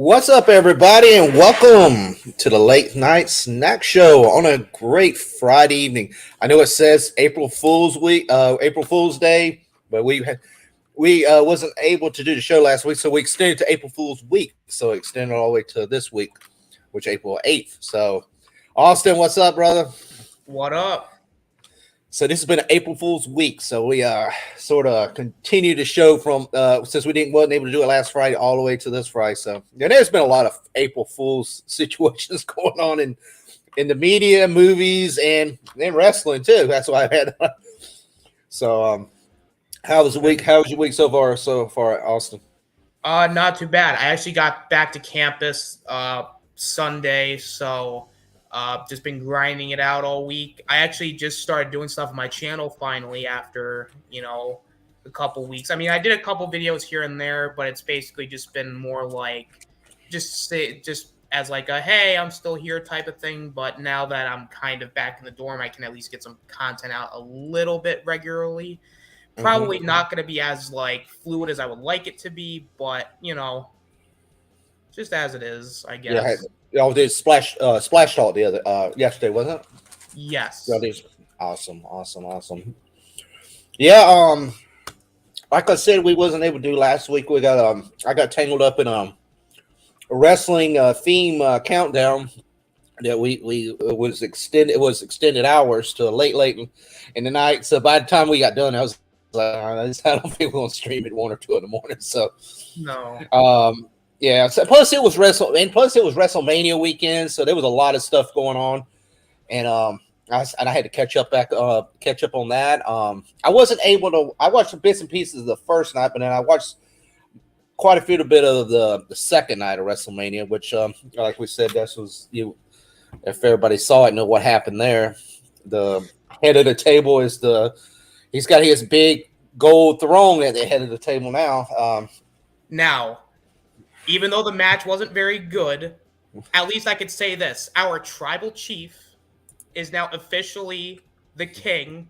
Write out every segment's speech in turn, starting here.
What's up, everybody, and welcome to the Late Night Snack Show on a great Friday evening. I know it says April Fool's Week, April Fool's Day, but we wasn't able to do the show last week, so we extended to April Fool's Week. So it extended all the way to this week, which April 8th. So, Austin, what's up, brother? What up? So this has been an April Fool's week. So we sort of continue the show from since we wasn't able to do it last Friday all the way to this Friday. So yeah, there's been a lot of April Fool's situations going on in the media, movies, and in wrestling too. That's why I had. So how was the week? How was your week so far, Austin? Not too bad. I actually got back to campus Sunday, so just been grinding it out all week. I actually just started doing stuff on my channel finally after, a couple weeks. I mean, I did a couple videos here and there, but it's basically just been more like just as like a hey, I'm still here type of thing. But now that I'm kind of back in the dorm, I can at least get some content out a little bit regularly. Probably not going to be as like fluid as I would like it to be, but just as it is, I guess. Yeah, I did splash talk the other yesterday, wasn't it? Yes. Yeah, awesome. Yeah, like I said, we wasn't able to do last week. We got I got tangled up in a wrestling theme countdown that we it was extended hours to late in the night. So by the time we got done, I was like, I don't think we're gonna stream at 1 or 2 in the morning. So no. Yeah. So plus it was WrestleMania weekend, so there was a lot of stuff going on, and I had to catch up on that. I wasn't able to. I watched the bits and pieces the first night, but then I watched quite a few bit of the second night of WrestleMania, which, like we said, this was you. If everybody saw it, know what happened there. The head of the table is he's got his big gold throne at the head of the table now. Now, even though the match wasn't very good, at least I could say this: our tribal chief is now officially the king.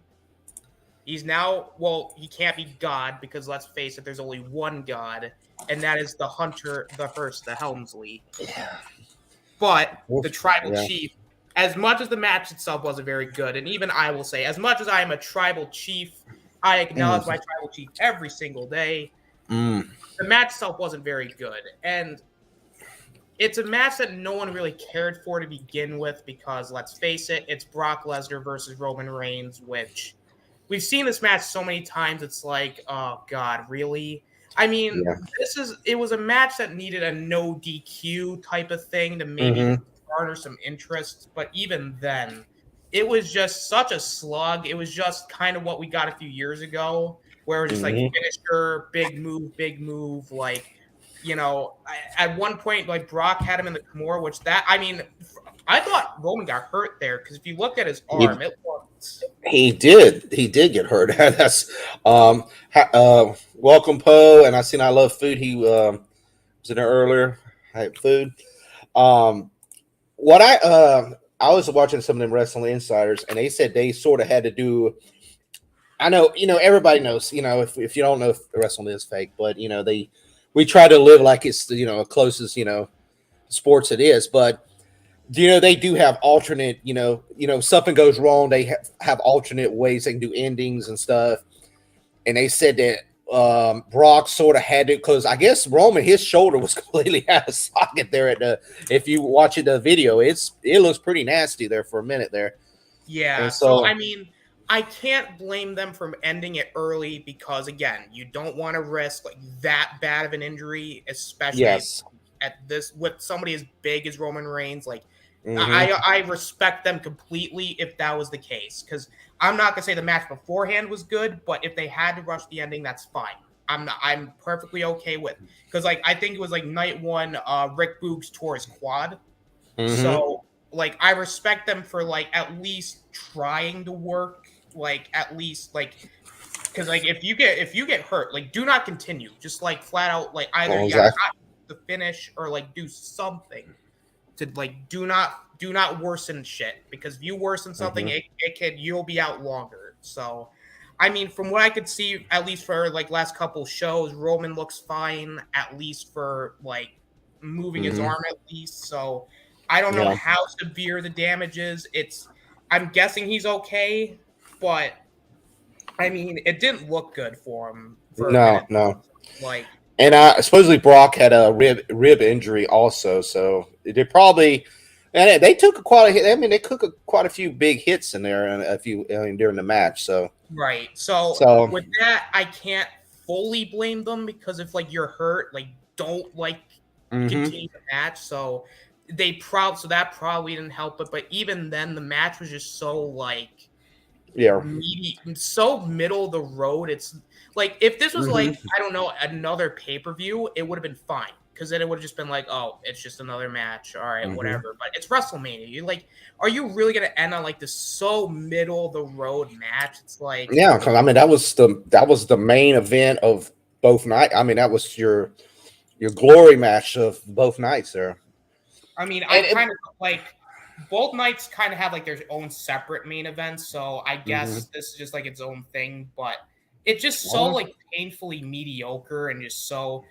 He's now, well, he can't be God because let's face it, there's only one God, and that is the Hunter, the Hearst, the Helmsley. But the tribal chief, as much as the match itself wasn't very good, and even I will say, as much as I am a tribal chief, I acknowledge my tribal chief every single day. The match itself wasn't very good, and it's a match that no one really cared for to begin with because, let's face it, it's Brock Lesnar versus Roman Reigns, which we've seen this match so many times. It's like, oh God, really? I mean, it was a match that needed a no DQ type of thing to maybe garner some interest, but even then, it was just such a slug. It was just kind of what we got a few years ago, where it was just like finisher, big move, like. At one point, like Brock had him in the Kimura, I thought Roman got hurt there because if you look at his arm, it looked. He did get hurt. That's welcome Poe, and I love food. He was in there earlier. I had food. What I was watching some of them wrestling insiders, and they said they sort of had to do. I know, everybody knows, if you don't know if wrestling is fake, but we try to live like it's the closest sports it is, but they do have alternate something goes wrong, they have alternate ways they can do endings and stuff, and they said that Brock sort of had it because I guess Roman, his shoulder was completely out of socket there if you watch the video, it looks pretty nasty there for a minute there. Yeah, so I mean, I can't blame them from ending it early because, again, you don't want to risk like that bad of an injury, especially at this with somebody as big as Roman Reigns. Like, I respect them completely if that was the case because I'm not gonna say the match beforehand was good, but if they had to rush the ending, that's fine. I'm perfectly okay with because like I think it was like night one, Rick Boogs tore his quad, so like I respect them for like at least trying to work. Like at least like because like if you get hurt, like do not continue, just like flat out like either you got the finish or like do something to like do not worsen shit because if you worsen something you'll be out longer. So I mean, from what I could see, at least for like last couple shows, Roman looks fine at least for like moving his Mm-hmm. arm at least. So I don't know Yeah. how severe the damage is. I'm guessing he's okay, but I mean, it didn't look good for him for a No, minute. no. Like, And supposedly Brock had a rib injury also, so they probably and they took a quite a hit. I mean, they took quite a few big hits in there and a few during the match. So right. So so with that, I can't fully blame them because if like you're hurt, like don't like hmm continue the match. So that probably didn't help it. But even then, the match was just so like yeah. so middle of the road. It's like if this was hmm like I don't know another pay per view, it would have been fine because then it would have just been like, oh, it's just another match, all right, hmm whatever. But it's WrestleMania. You like, are you really gonna end on like this so middle of the road match? It's like, Yeah, because I mean that was the main event of both nights. I mean that was your glory match of both nights there. I mean, I And kind of like both nights kind of have like their own separate main events, so I mhm. guess this is just like its own thing, but it's just so Well, like painfully mediocre and just so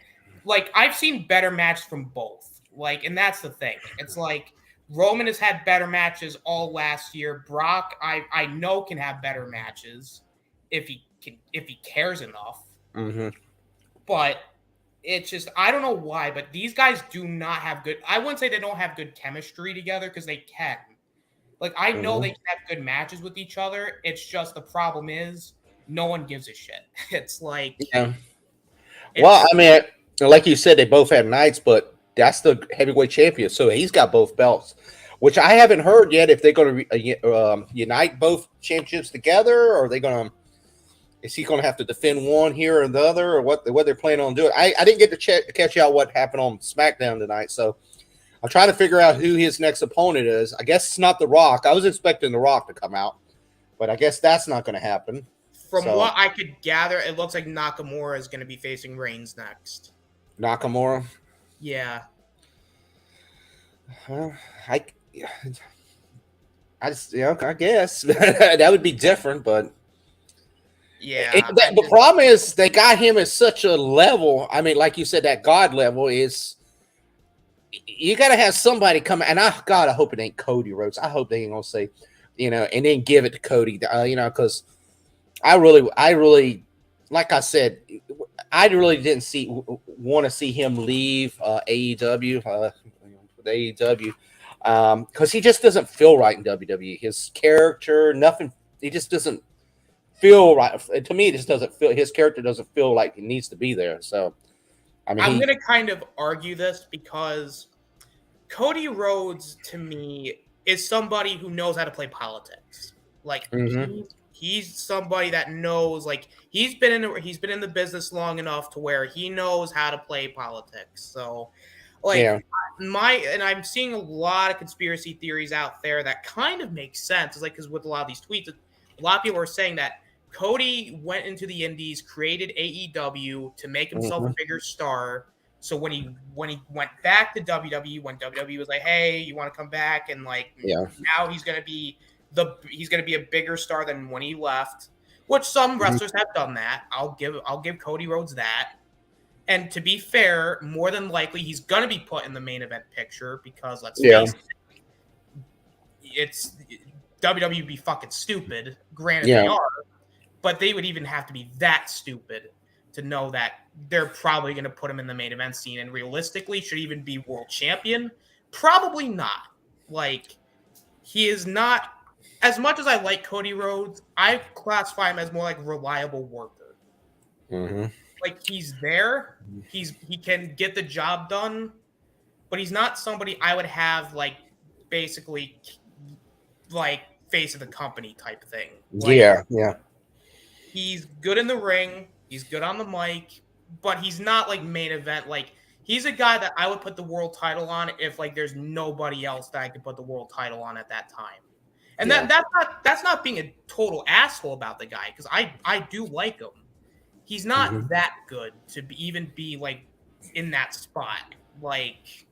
like I've seen better matches from both. Like, and that's the thing. It's like Roman has had better matches all last year. Brock, I know can have better matches if he cares enough. mhm. But it's just I don't know why, but these guys do not have good. I wouldn't say they don't have good chemistry together because they can. Like I know they Mhm. can have good matches with each other. It's just the problem is no one gives a shit. It's like Yeah. Well, it's I mean, like you said, they both have nights, but that's the heavyweight champion, so he's got both belts. Which I haven't heard yet if they're going to unite both championships together, or are they going to? Is he going to have to defend one here or the other, or what they're planning on doing? I didn't get to catch out what happened on SmackDown tonight, so I'm trying to figure out who his next opponent is. I guess it's not The Rock. I was expecting The Rock to come out, but I guess that's not going to happen. from So what I could gather, it looks like Nakamura is going to be facing Reigns next. Nakamura, Yeah, uh, I, I just I guess that would be different, but yeah. the problem is they got him at such a level. I mean, like you said, that God level is you got to have somebody come. And God, I hope it ain't Cody Rhodes. I hope they ain't gonna say, and then give it to Cody. Because I really, like I said, I really didn't want to see him leave AEW, AEW, because he just doesn't feel right in WWE. His character, nothing. He just doesn't feel right. To me, it just doesn't feel. His character doesn't feel like he needs to be there. So, I mean, I'm going to kind of argue this because Cody Rhodes to me is somebody who knows how to play politics. Like hmm he's somebody that knows like he's been in the business long enough to where he knows how to play politics. So like yeah, I'm seeing a lot of conspiracy theories out there that kind of make sense. It's like because with a lot of these tweets, a lot of people are saying that Cody went into the Indies, created AEW to make himself a hmm bigger star. So when he went back to WWE, when WWE was like, "Hey, you want to come back?" and like yeah, now he's gonna be a bigger star than when he left. Which some hmm wrestlers have done that. I'll give Cody Rhodes that. And to be fair, more than likely he's gonna be put in the main event picture because let's yeah, face it's WWE be fucking stupid. Granted, they yeah, are, but they would even have to be that stupid to know that they're probably going to put him in the main event scene. And realistically, should he even be world champion? Probably not. Like, he is not. As much as I like Cody Rhodes, I classify him as more like a reliable worker. hmm Like he's there, he can get the job done, but he's not somebody I would have like basically like face of the company type thing. Like yeah, yeah, he's good in the ring, he's good on the mic, but he's not like main event. Like he's a guy that I would put the world title on if like there's nobody else that I could put the world title on at that time. And yeah, that's not being a total asshole about the guy because I do like him. He's not hmm that good to even be like in that spot. Like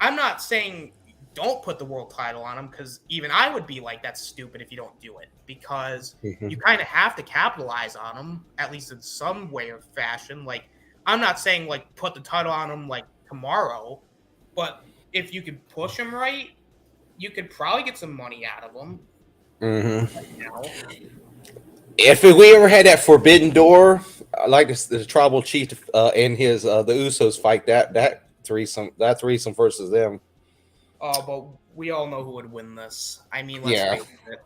I'm not saying don't put the world title on him because even I would be like, that's stupid if you don't do it because hmm you kind of have to capitalize on him at least in some way or fashion. Like, I'm not saying like put the title on him like tomorrow, But if you could push him right, you could probably get some money out of him Mm-hmm. now. If we ever had that Forbidden Door, like the Tribal Chief and his the Usos fight that threesome versus them. But we all know who would win this. I mean, let's Yeah, face it.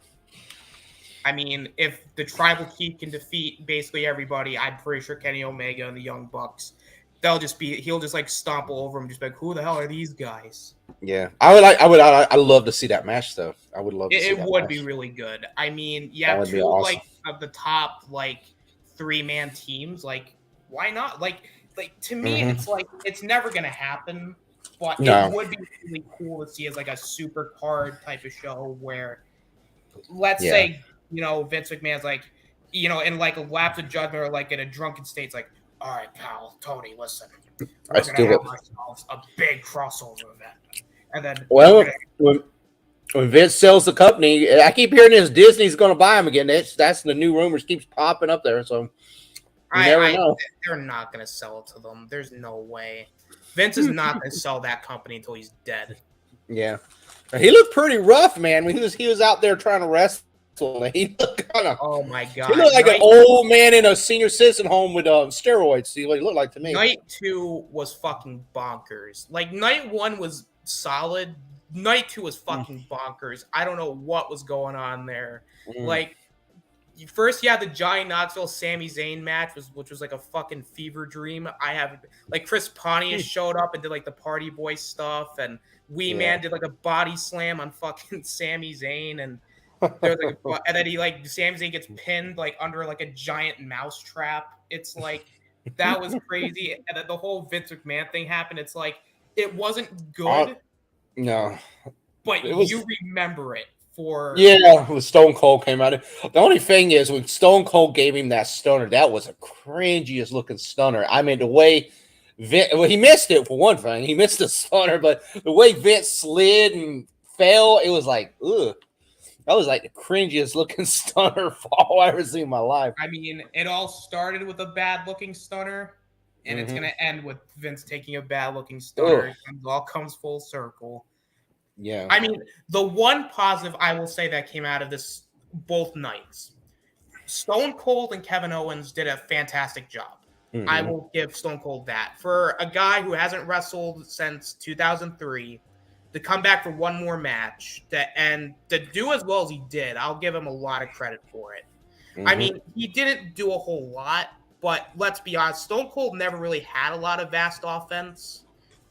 I mean, if the Tribal Chief can defeat basically everybody, I'm pretty sure Kenny Omega and the Young Bucks, he'll just like stomp over them, just be like, who the hell are these guys? yeah. I would love to see that match though. I would love to see It that would be match. really good. I mean, you That have would be two awesome. like of the top like 3-man teams. Like, why not? Like to me, Mm-hmm. it's like it's never gonna happen, but it No, would be really cool to see as like a super card type of show where, let's yeah. say, Vince McMahon's like, in like a lapse of judgment or like in a drunken state, it's like, all right, pal, Tony, listen, we're Let's gonna do have it. ourselves a big crossover event, and then we're Well, gonna. when Vince sells the company, I keep hearing this Disney's going to buy him again. That's the new rumors keeps popping up there. So you never I know. they're not gonna sell it to them. There's no way. Vince is not gonna sell that company until he's dead. Yeah, he looked pretty rough, man. When he was out there trying to wrestle. He looked kind of. Oh my He god. looked like an old man in a senior citizen home with steroids. See what he looked like to me. Night 2 was fucking bonkers. Like Night 1 was solid. Night 2 was fucking bonkers. I don't know what was going on there. Mm. Like first you had the Johnny Knoxville Sami Zayn match, which was like a fucking fever dream. I have like Chris Pontius showed up and did like the party boy stuff, and Wee Man did like a body slam on fucking Sami Zayn, and there's like, and then Sami Zayn gets pinned like under like a giant mouse trap. It's like that was crazy, and then the whole Vince McMahon thing happened. It's like it wasn't good, No, but it was. You remember it for Yeah, when Stone Cold came out. The only thing is, when Stone Cold gave him that stunner, that was a cringiest looking stunner. I mean, the way he missed it for one thing. He missed the stunner, but the way Vince slid and fell, it was like, ugh. That was like the cringiest looking stunner fall I ever seen in my life. I mean, it all started with a bad looking stunner, and it's gonna end with Vince taking a bad looking stunner. It all comes full circle. Yeah. I mean, the one positive I will say that came out of this both nights, Stone Cold and Kevin Owens did a fantastic job. Mm-hmm. I will give Stone Cold that. For a guy who hasn't wrestled since 2003, to come back for one more match and to do as well as he did, I'll give him a lot of credit for it. Mm-hmm. I mean, he didn't do a whole lot, but let's be honest, Stone Cold never really had a lot of vast offense.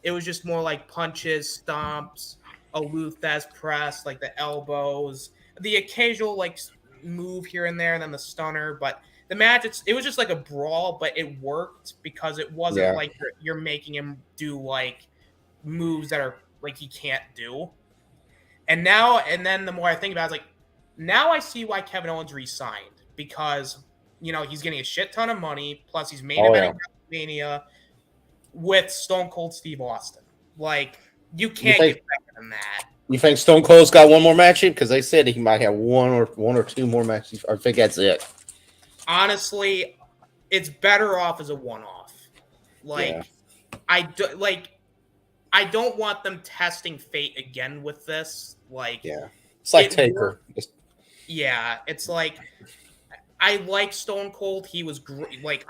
It was just more like punches, stomps, a Luthez press, like the elbows, the occasional like move here and there, and then the stunner. But the match, it was just like a brawl, but it worked because it wasn't like you're making him do like moves that are like he can't do. And then the more I think about it, it's like now I see why Kevin Owens re-signed, because he's getting a shit ton of money, plus he's main eventing WrestleMania with Stone Cold Steve Austin. Like, you can't get better than that. You think Stone Cold's got one more match in? Because they said he might have one or two more matches. I think that's it. Honestly, it's better off as a one-off. Like, I don't want them testing fate again with this. Like, it's like Taker. It's like I like Stone Cold. He was great. Like,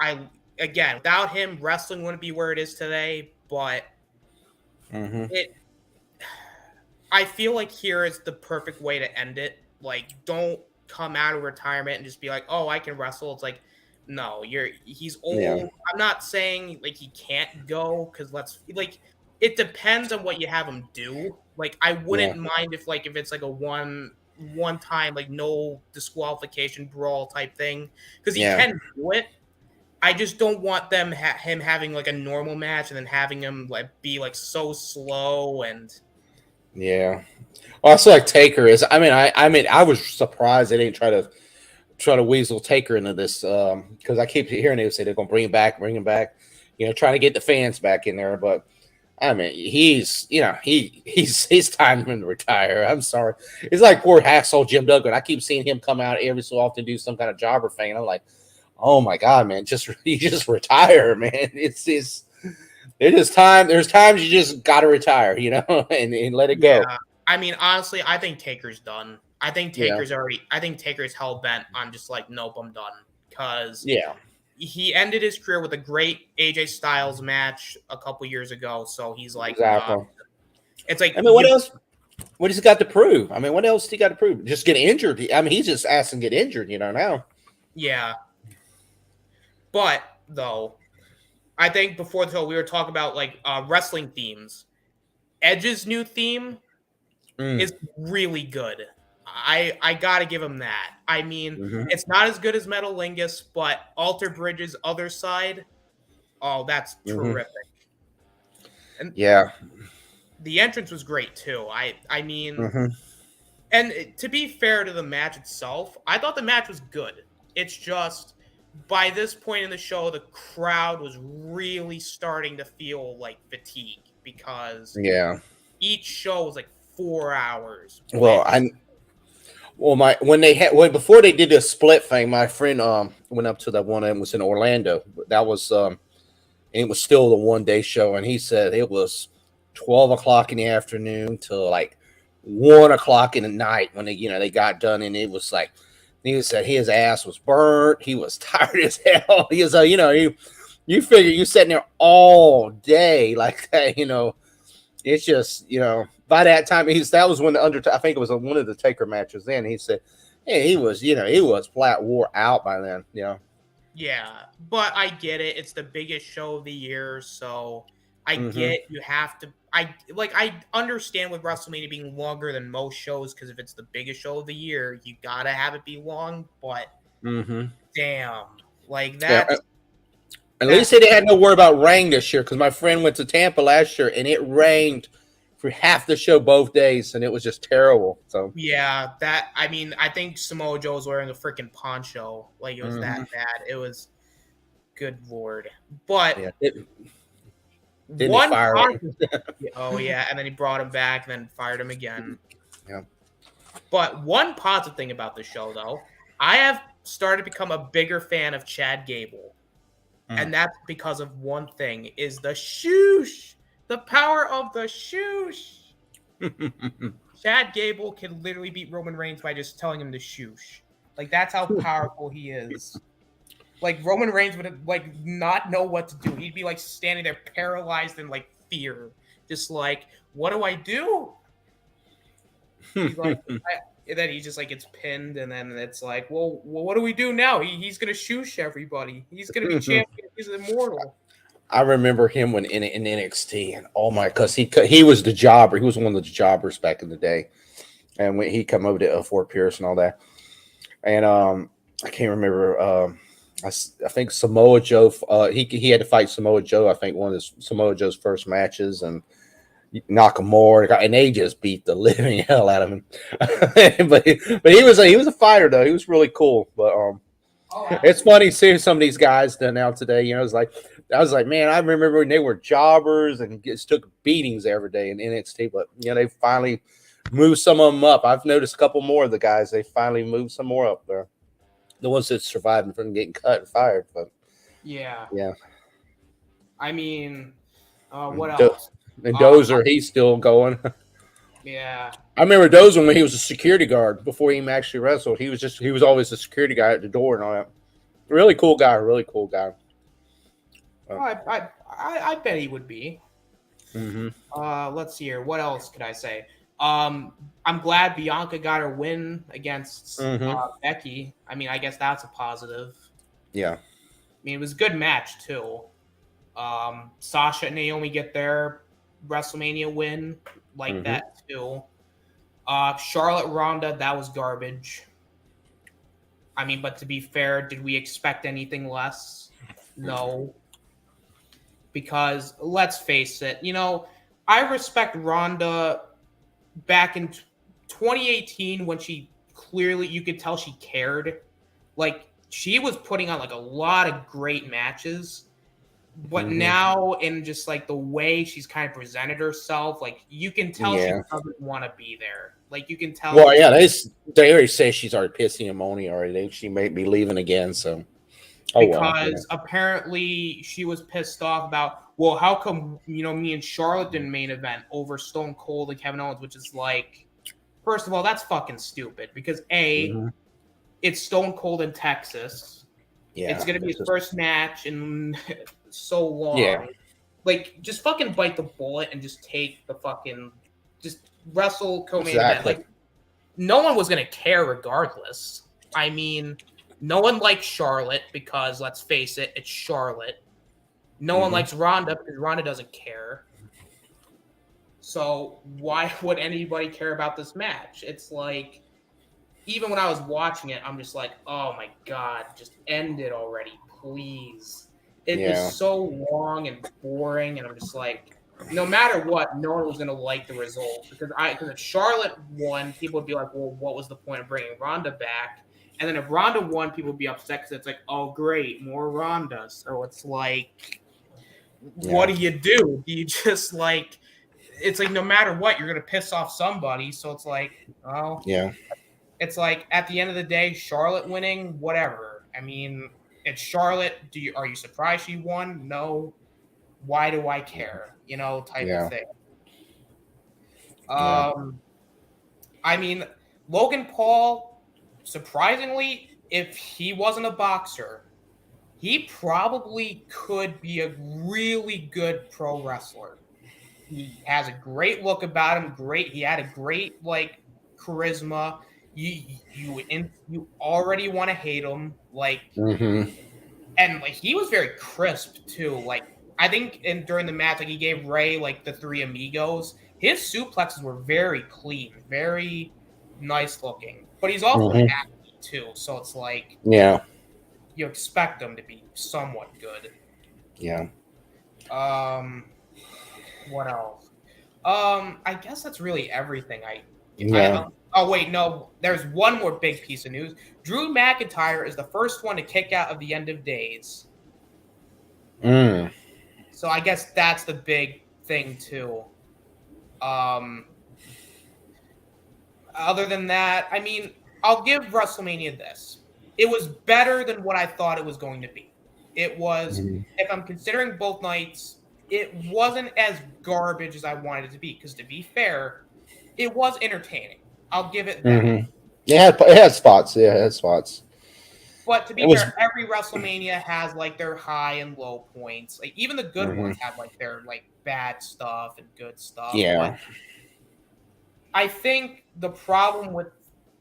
again, without him, wrestling wouldn't be where it is today. But I feel like here is the perfect way to end it. Like, don't come out of retirement and just be like, oh, I can wrestle. It's like, no, he's old. Yeah. I'm not saying like he can't go, because it depends on what you have him do. Like, I wouldn't mind if it's like a one time, like, no disqualification brawl type thing, because he can do it. I just don't want him having like a normal match and then having him like be like so slow and. Yeah. Well, I feel like Taker is. I mean, I was surprised they didn't try to weasel Taker into this, because I keep hearing they say they're gonna bring him back, trying to get the fans back in there. But I mean, he's time for him to retire. I'm sorry. It's like poor Hacksaw Jim Duggan. I keep seeing him come out every so often do some kind of jobber thing. And I'm like, oh my God, man, you just retire, man. It's It is time. There's times you just got to retire, and let it go. Yeah. I mean, honestly, I think Taker's done. I think Yeah. Taker's hell bent on just like, nope, I'm done. Because Yeah. he ended his career with a great AJ Styles match a couple years ago. So he's like, nah. Exactly. It's like I mean, what else? What has he got to prove? I mean, what else he got to prove? Just get injured. I mean, he's just asking to get injured, now. Yeah. But though, I think before the show we were talking about like wrestling themes. Edge's new theme Mm. is really good. I gotta give him that. I mean, Mm-hmm. it's not as good as Metalingus, but Alter Bridge's other side, oh, that's Mm-hmm. terrific. And Yeah. the entrance was great too. I mean, Mm-hmm. and to be fair to the match itself, I thought the match was good. It's just by this point in the show, the crowd was really starting to feel like fatigue because Yeah. each show was like 4 hours, Well, which before they did the split thing, my friend went up to that one and was in Orlando. That was it was still the 1 day show, and he said it was 12 o'clock in the afternoon till like 1 o'clock in the night when they got done, and it was like he said his ass was burnt. He was tired as hell. He was you figure you sitting there all day like that, It's just by that time that was when I think it was one of the Taker matches. Then he said, hey, he was flat wore out by then. yeah, but I get it. It's the biggest show of the year, so I Mm-hmm. get you have to. I understand with WrestleMania being longer than most shows because if it's the biggest show of the year, you gotta have it be long. But Mm-hmm. damn, like Yeah. At least that's they didn't have to worry about rain this year because my friend went to Tampa last year and it rained for half the show both days and it was just terrible. So yeah. That I mean, I think Samoa Joe was wearing a freaking poncho. Like it was that mm-hmm. bad. It was good lord. But Yeah, didn't they one fire him? oh yeah, and then he brought him back, and then fired him again. Yeah. But one positive thing about the show, though, I have started to become a bigger fan of Chad Gable, and that's because of one thing: is the shoosh, the power of the shoosh. Chad Gable can literally beat Roman Reigns by just telling him to shoosh. Like that's how powerful he is. Like Roman Reigns would like not know what to do. He'd be like standing there paralyzed in like fear, just like, what do I do? He's like, then he just like gets pinned, and then it's like, well, what do we do now? He's gonna shoosh everybody. He's gonna be champion. He's immortal. I remember him when in NXT and oh my, because he was the jobber. He was one of the jobbers back in the day, and when he come over to Fort Pierce and all that, and I can't remember. I think Samoa Joe. He had to fight Samoa Joe. I think one of Samoa Joe's first matches, and Nakamura, and they just beat the living hell out of him. but he was a fighter though. He was really cool. But it's funny seeing some of these guys now today. It's like I was like, man, I remember when they were jobbers and just took beatings every day in NXT. But they finally moved some of them up. I've noticed a couple more of the guys. They finally moved some more up there. The ones that survived from getting cut and fired. But yeah. Yeah. I mean, what else? And Dozer, he's still going. Yeah. I remember Dozer when he was a security guard before he actually wrestled. He was always a security guy at the door and all that. Really cool guy. Really cool guy. I bet he would be. Mm-hmm. Let's see here. What else could I say? I'm glad Bianca got her win against Becky. I mean, I guess that's a positive. Yeah. I mean, it was a good match too. Sasha and Naomi get their WrestleMania win like that too. Charlotte Ronda, that was garbage. I mean, but to be fair, did we expect anything less? No. Because let's face it, I respect Ronda back in 2018 when she clearly, you could tell she cared. Like, she was putting on like a lot of great matches. But now, in just like the way she's kind of presented herself, like you can tell she doesn't want to be there. Like you can tell. Well, yeah, they already say she's already pissing him on already. She may be leaving again. So, because apparently she was pissed off about well, how come me and Charlotte didn't main event over Stone Cold and Kevin Owens, which is like, first of all, that's fucking stupid because Mhm. it's Stone Cold in Texas. Yeah, It's gonna be his first match in so yeah, long. Like, just fucking bite the bullet and just take the fucking just wrestle co-main event. exactly. Like, no one was gonna care regardless. I mean, no one likes Charlotte because let's face it, it's Charlotte. No one Mhm. likes Ronda because Ronda doesn't care. So why would anybody care about this match? It's like, even when I was watching it, I'm just like, oh my god, just end it already, please. It was Yeah, so long and boring, and I'm just like, no matter what, no one was gonna like the result because if Charlotte won, people would be like, well, what was the point of bringing Ronda back? And then if Ronda won, people would be upset because it's like, oh great, more Ronda. So it's like, what yeah, do? You just like, it's like no matter what, you're gonna piss off somebody. So it's like, well, yeah, it's like at the end of the day, Charlotte winning, whatever. I mean, it's Charlotte. Are you surprised she won? No. Why do I care? Type of yeah, thing. yeah. I mean, Logan Paul, surprisingly, if he wasn't a boxer, he probably could be a really good pro wrestler. He has a great look about him. He had a great charisma. You already want to hate him. Mhm. And he was very crisp too. I think during the match, he gave Ray the three amigos. His suplexes were very clean, very nice looking. But he's also an Mhm. athlete too, so it's like Yeah, you expect him to be somewhat good. yeah, What else? I guess that's really everything. yeah. Oh wait, no. There's one more big piece of news. Drew McIntyre is the first one to kick out of the End of Days. Mm. So I guess that's the big thing too. Um, Other than that, I mean, I'll give WrestleMania this. It was better than what I thought it was going to be. It was, Mhm. if I'm considering both nights, it wasn't as garbage as I wanted it to be. Because to be fair, it was entertaining. I'll give it that. Mhm. It had spots. Yeah, it had spots. But to It be was. fair, every WrestleMania has their high and low points. Even the good Mhm. ones have their bad stuff and good stuff. But Yeah, I think the problem with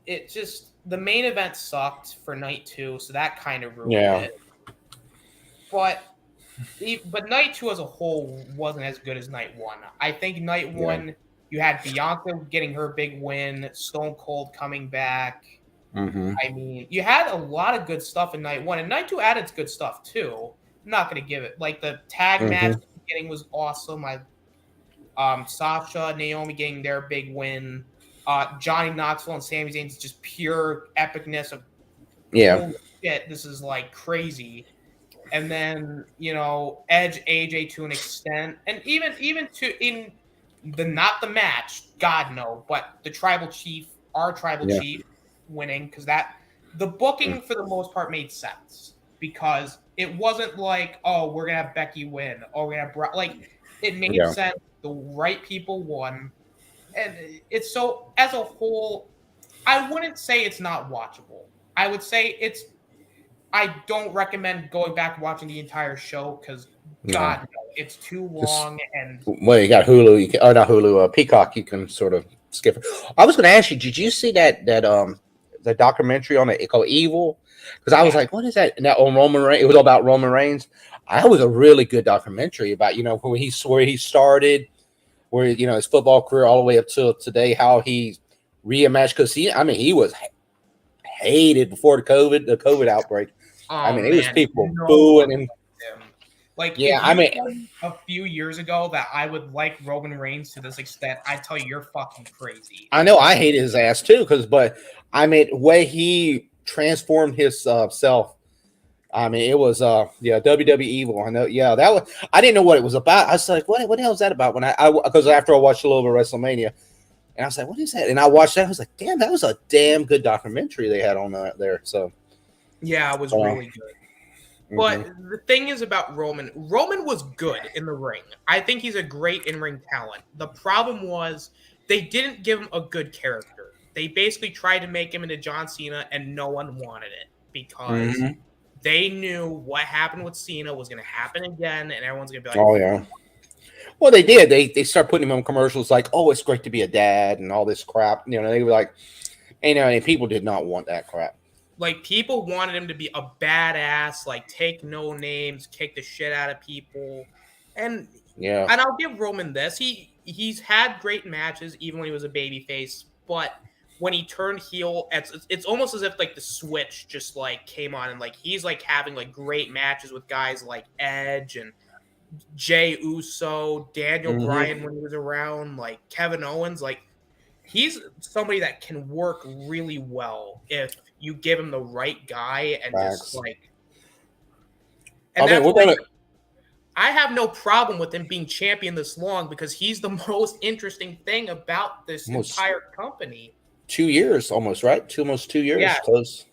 it, just the main event sucked for night 2, so that kind of ruined yeah, it. But night 2 as a whole wasn't as good as night 1. I think night yeah. 1 you had Bianca getting her big win, Stone Cold coming back. Mhm. I mean, you had a lot of good stuff in night 1, and night 2 added good stuff too. I'm not going to give it the tag match Mhm. at the beginning was awesome. Sasha, Naomi getting their big win. Johnny Knoxville and Sami Zayn's just pure epicness of Yeah, holy shit, this is crazy. And then Edge, AJ to an extent, and even to in not the match, God no, but the our tribal yeah. chief winning because the booking for the most part made sense because it wasn't oh we're gonna have Becky win, oh we're gonna have it made Yeah. sense. The right people won, and it's so as a whole, I wouldn't say it's not watchable. I would say I don't recommend going back and watching the entire show because No. God, no, it's too Just long and well, you got Hulu. Not Hulu. Peacock. You can sort of skip it. I was going to ask you. Did you see that the documentary on it called Evil? Because I was yeah. like, what is that? Now on Roman Reigns. It was all about Roman Reigns. That was a really good documentary about where he started, where his football career all the way up till today. How he reimagined because he was hated before the COVID outbreak. I Oh mean, it was man, people no one booing him. liked him. Yeah, If I you mean, told me a few years ago that I would like Roman Reigns to this extent, I'd tell you you're fucking crazy. I know I hated his ass too, but I mean, way he transformed his self. I mean, it was WWE evil. I know, yeah, that was. I didn't know what it was about. I was like, what the hell is that about? When I because after I watched a little bit of WrestleMania, and I was like, what is that? And I watched that. I was like, damn, that was a damn good documentary they had on there. So, Yeah, it was really good. But the thing is about Roman was good in the ring. I think he's a great in-ring talent. The problem was they didn't give him a good character. They basically tried to make him into John Cena, and no one wanted it because Mm-hmm. they knew what happened with Cena was going to happen again, and everyone's going to be like, Oh yeah. Well, they did. They start putting him on commercials like, "Oh, it's great to be a dad" and all this crap. You know, they were like, and people did not want that crap. like people wanted him to be a badass, like take no names, kick the shit out of people, and Yeah. and I'll give Roman this. He's had great matches even when he was a babyface, but when he turned heel, it's almost as if like the switch just like came on and like he's like having like great matches with guys like Edge and Jay Uso, Daniel Mm-hmm. Bryan when he was around, like Kevin Owens, like he's somebody that can work really well if you give him the right guy and just Facts. like I and mean, that's we're why gonna I have no problem with him being champion this long because he's the most interesting thing about this almost entire company. 2 years, almost right. Almost 2 years, Yeah, close.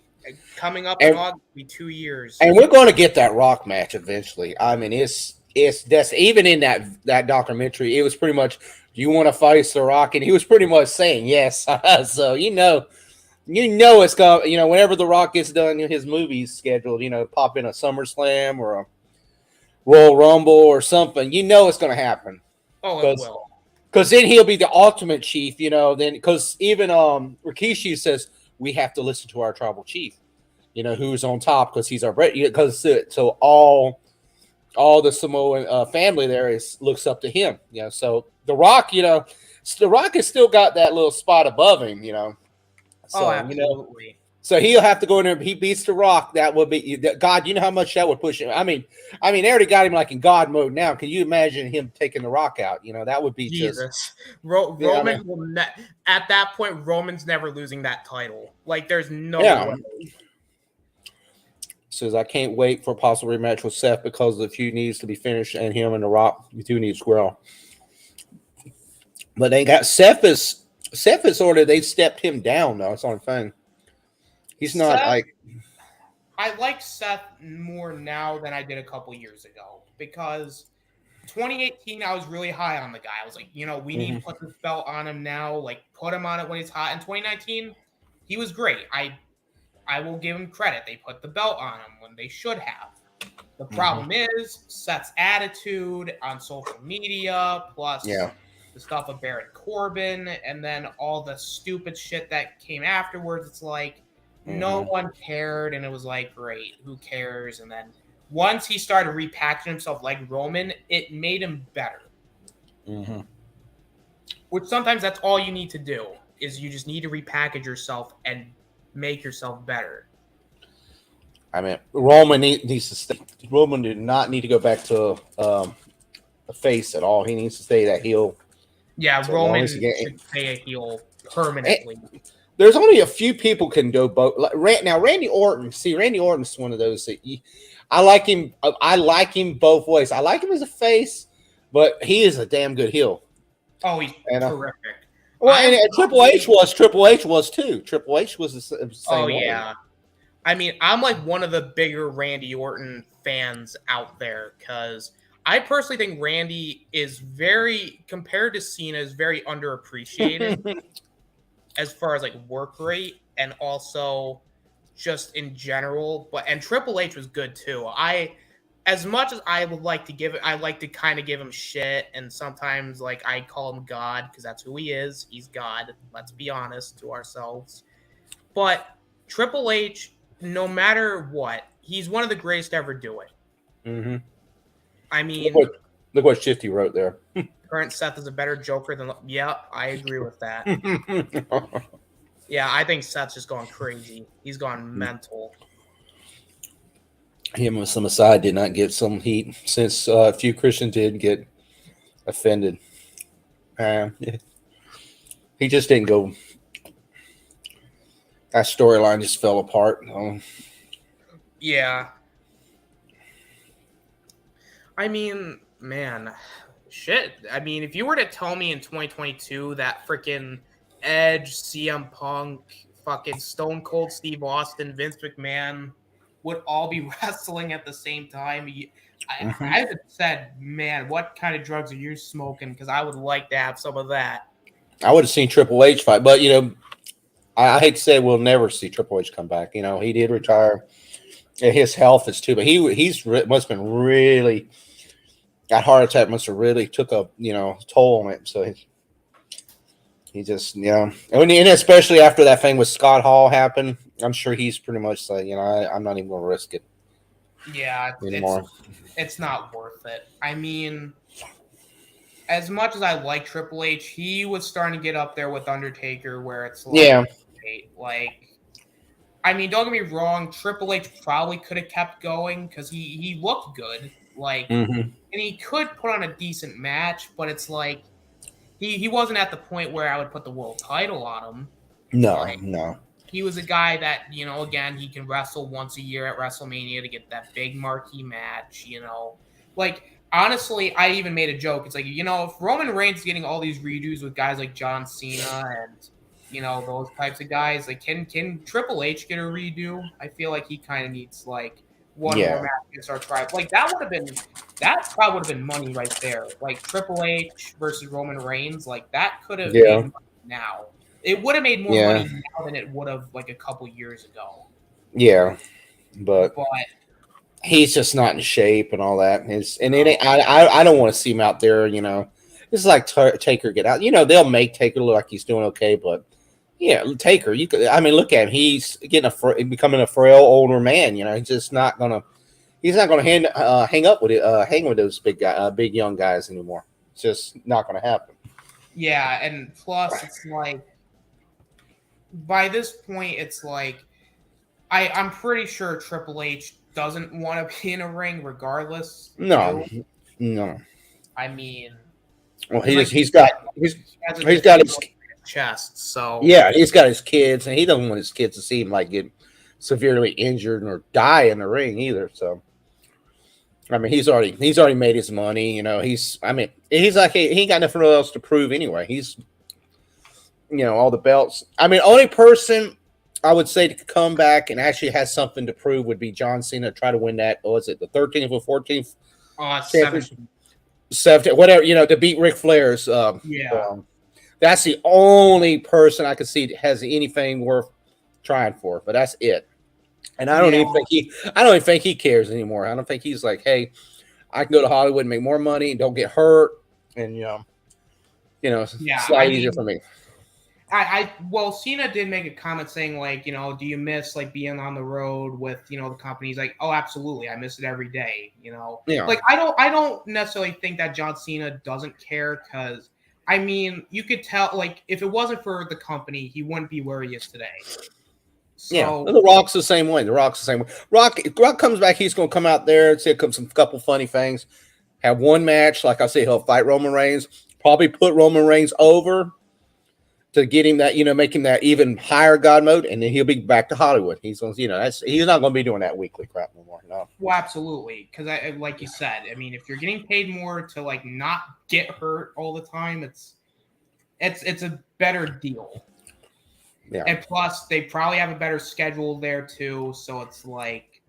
coming up in And August will be 2 years. and we're going to get that Rock match eventually. I mean, it's that's even in that documentary. It was pretty much, "Do you want to face the Rock?" And he was pretty much saying yes. So it's going. Whenever the Rock gets done, his movie's scheduled. Pop in a SummerSlam or a Royal Rumble or something. It's going to happen Oh, it because will. then he'll be the ultimate chief. Then because even Rikishi says we have to listen to our tribal chief. Who's on top because he's our because so all the Samoan family there looks up to him. So the Rock has still got that little spot above him. Oh, So absolutely. so he'll have to go in there. If he beats the Rock, that would be God. You know how much that would push him. I mean, they already got him like in God mode now. Can you imagine him taking the Rock out? That would be just Jesus. yeah. I Roman mean, will at that point Roman's never losing that title. Like there's no yeah. way. Says I can't wait for a possible rematch with Seth because the feud needs to be finished, and him and the Rock, you two need to squirrel. But they got Seth is sort of they stepped him down though. It's on the thing. He's not Seth, like I like Seth more now than I did a couple years ago because 2018 I was really high on the guy. I was like, we need to mhm, put this belt on him now, like put him on it when he's hot. In 2019, he was great. I will give him credit. They put the belt on him when they should have. The mhm, problem is Seth's attitude on social media, plus yeah. the stuff of Baron Corbin, and then all the stupid shit that came afterwards. It's like no Mhm, one cared, and it was like, great, who cares? And then once he started repackaging himself like Roman, it made him better. mhm. Which sometimes that's all you need to do is you just need to repackage yourself and make yourself better. I mean, Roman needs to stay. Roman did not need to go back to a face at all. He needs to stay that heel. Yeah, So long as he Roman get. should stay a heel And permanently. there's only a few people can do both. Now, Randy Orton. See, Randy Orton's one of those that I like him. I like him both ways. I like him as a face, but he is a damn good heel. Oh, he's And terrific. well, I'm and probably Triple H was too. Triple H was the oh same way. yeah. I mean, I'm like one of the bigger Randy Orton fans out there because I personally think Randy is very compared to Cena is very underappreciated as far as like work rate and also just in general. But and Triple H was good too. As much as I would like to give it, I like to kind of give him shit, and sometimes like I call him God because that's who he is. He's God. Let's be honest to ourselves. But Triple H, no matter what, he's one of the greatest to ever do it. Mm-hmm. I Look mean, what look what Shifty wrote there. current Seth is a better Joker than. Yeah, I agree with that. Yeah, I think Seth's just gone crazy. He's gone mental. Him and some aside did not get some heat since a few Christians did get offended. Yeah. He just didn't go. That storyline just fell apart. Yeah. I mean, man, shit. I mean, if you were to tell me in 2022 that freaking Edge, CM Punk, fucking Stone Cold Steve Austin, Vince McMahon, would all be wrestling at the same time. Mhm. I have said, man, what kind of drugs are you smoking? Because I would like to have some of that. I would have seen Triple H fight, but I hate to say we'll never see Triple H come back. He did retire. And his health is too, but must have been really that heart attack must have really took a toll on it. So he just and especially after that thing with Scott Hall happened, I'm sure he's pretty much like I'm not even going to risk it Yeah, anymore. it's not worth it. I mean, as much as I like Triple H, he was starting to get up there with Undertaker, where it's Yeah. like, I mean, don't get me wrong, Triple H probably could have kept going because he looked good, Hmm. and he could put on a decent match, but it's like he wasn't at the point where I would put the world title on him. No, Like, no. he was a guy that, again, he can wrestle once a year at WrestleMania to get that big marquee match, Like, honestly, I even made a joke. It's like, if Roman Reigns is getting all these redos with guys like John Cena and, those types of guys, like, can Triple H get a redo? I feel like he kind of needs, like, one more Yeah, match against our tribe. Like, that probably would have been money right there. Like, Triple H versus Roman Reigns, like, that could have made yeah, money now. It would have made more yeah, money now than it would have like a couple years ago. yeah. But But he's just not in shape and all that. And it no, ain't, I don't want to see him out there. It's like Taker get out. They'll make Taker look like he's doing okay, but yeah, Taker. You could. I mean, look at him. He's becoming a frail older man. He's just not gonna. He's not gonna hang up with it. Hang with those big young guys anymore. It's just not gonna happen. yeah, and plus it's like by this point it's like I'm pretty sure Triple H doesn't want to be in a ring regardless No, too. no. I mean, Well, because like you he's said, got he has a he's got disability his in his chest, so yeah, he's got his kids, and he doesn't want his kids to see him like get severely injured or die in the ring either. So I mean, he's already made his money. He's like he ain't got nothing else to prove anyway. He's all the belts. I mean, only person I would say to come back and actually has something to prove would be John Cena. Try to win that. Or is it the 13th or 14th 7. championship? 17, whatever to beat Ric Flair's. Yeah. That's the only person I could see that has anything worth trying for. But that's it. And Yeah. I don't even think he cares anymore. I don't think he's like, hey, I can go to Hollywood and make more money and don't get hurt, and Yeah. it's a lot I easier for mean, me. well, Cena did make a comment saying like, do you miss like being on the road with the companies? Like, oh, absolutely, I miss it every day. Yeah, Like I don't necessarily think that John Cena doesn't care because I mean you could tell like if it wasn't for the company, he wouldn't be where he is today. yeah. So And the Rock's the same way. The Rock's the same way. Rock comes back. He's going to come out there and say some couple funny things. Have one match, like I say, he'll fight Roman Reigns. Probably put Roman Reigns over to get him that, make him that even higher God mode, and then he'll be back to Hollywood. He's going, he's not going to be doing that weekly crap no more. No. well, absolutely, because I like you said, I mean, if you're getting paid more to like not get hurt all the time, it's a better deal. Yeah. And plus, they probably have a better schedule there too. So it's like,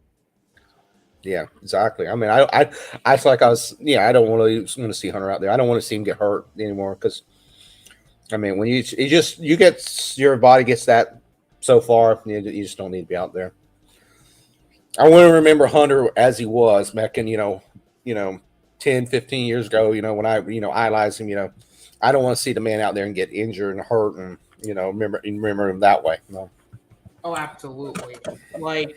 Yeah, exactly. I mean, I feel like I don't want to see Hunter out there. I don't want to see him get hurt anymore because, I mean, when you get your body gets that so far, you just don't need to be out there. I want to remember Hunter as he was back in, 10, 15 years ago, when I, idolized him, I don't want to see the man out there and get injured and hurt and, remember him that way. No. oh, absolutely. Like,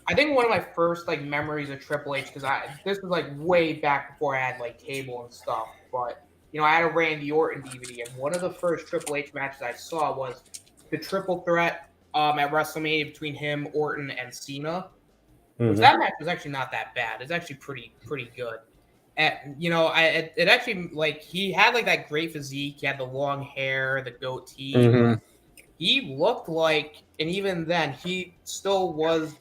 I think one of my first like memories of Triple H because this was like way back before I had like cable and stuff. But I had a Randy Orton DVD, and one of the first Triple H matches I saw was the Triple Threat at WrestleMania between him, Orton, and Cena. Which Mm-hmm. that match was actually not that bad. It's actually pretty good. And it actually like he had like that great physique. He had the long hair, the goatee. Mm-hmm. He looked like, and even then, he still was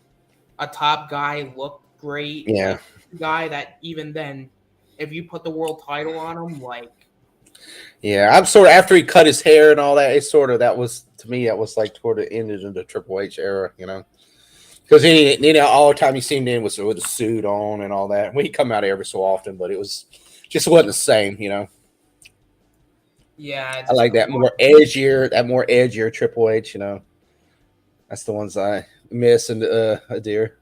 a top guy, looked great, Yeah. like a guy that even then, if you put the world title on him, like Yeah, I'm sort of after he cut his hair and all that. It's sort of that was to me that was like toward the end of the Triple H era, because Because all the time he seemed in was with a suit on and all that. Well, he come out every so often, but it was just wasn't the same, Yeah, I just like that more edgier Triple H. That's the ones I miss and adhere.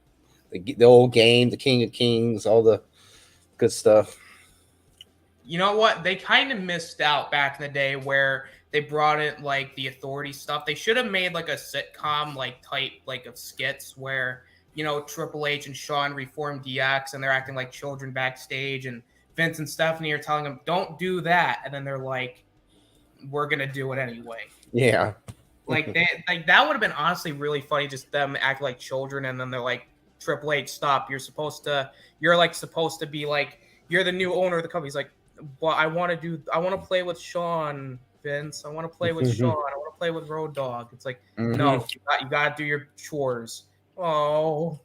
The old game, the King of Kings, all the good stuff. you know what? They kind of missed out back in the day where they brought in like the authority stuff. They should have made like a sitcom like type like of skits where Triple H and Shawn reform DX and they're acting like children backstage, and Vince and Stephanie are telling them don't do that, and then they're like, we're gonna do it anyway. Yeah. Like that would have been honestly really funny, just them act like children, and then they're like, Triple H, stop! You're supposed to be like, you're the new owner of the company. He's like, but I want to play with Shawn, Vince. I want to play with Shawn. I want to play with Road Dogg. It's like, no, you got to do your chores. Oh.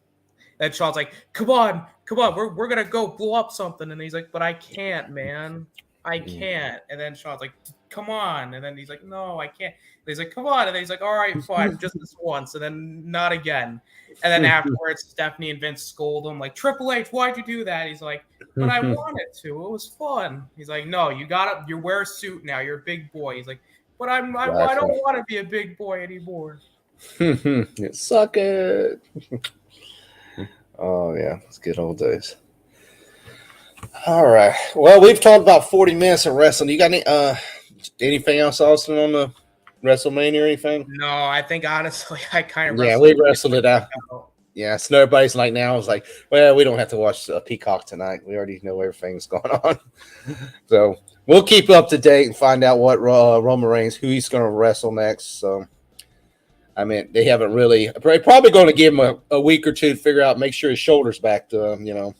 And Shawn's like, come on, we're gonna go blow up something, and he's like, but I can't, man. I can't. And then Shawn's like, come on. And then he's like, no, I can't. And he's like, come on. And then he's like, all right, fine, just this once. And then not again. And then afterwards, Stephanie and Vince scold him, like, Triple H, why'd you do that? He's like, but I wanted to. It was fun. He's like, no, you wear a suit now. You're a big boy. He's like, but I don't want to be a big boy anymore. Suck it. Oh, yeah. It's good old days. All right. Well, we've talked about 40 minutes of wrestling. You got anything else, Austin, on the WrestleMania or anything? No, I think honestly, I kind of we wrestled it out. Yeah, so everybody's like now is like, well, we don't have to watch Peacock tonight. We already know everything's going on. So we'll keep up to date and find out what Roman Reigns, who he's going to wrestle next. So, I mean, they haven't really. They're probably going to give him a week or two to figure out, make sure his shoulder's back to 100%.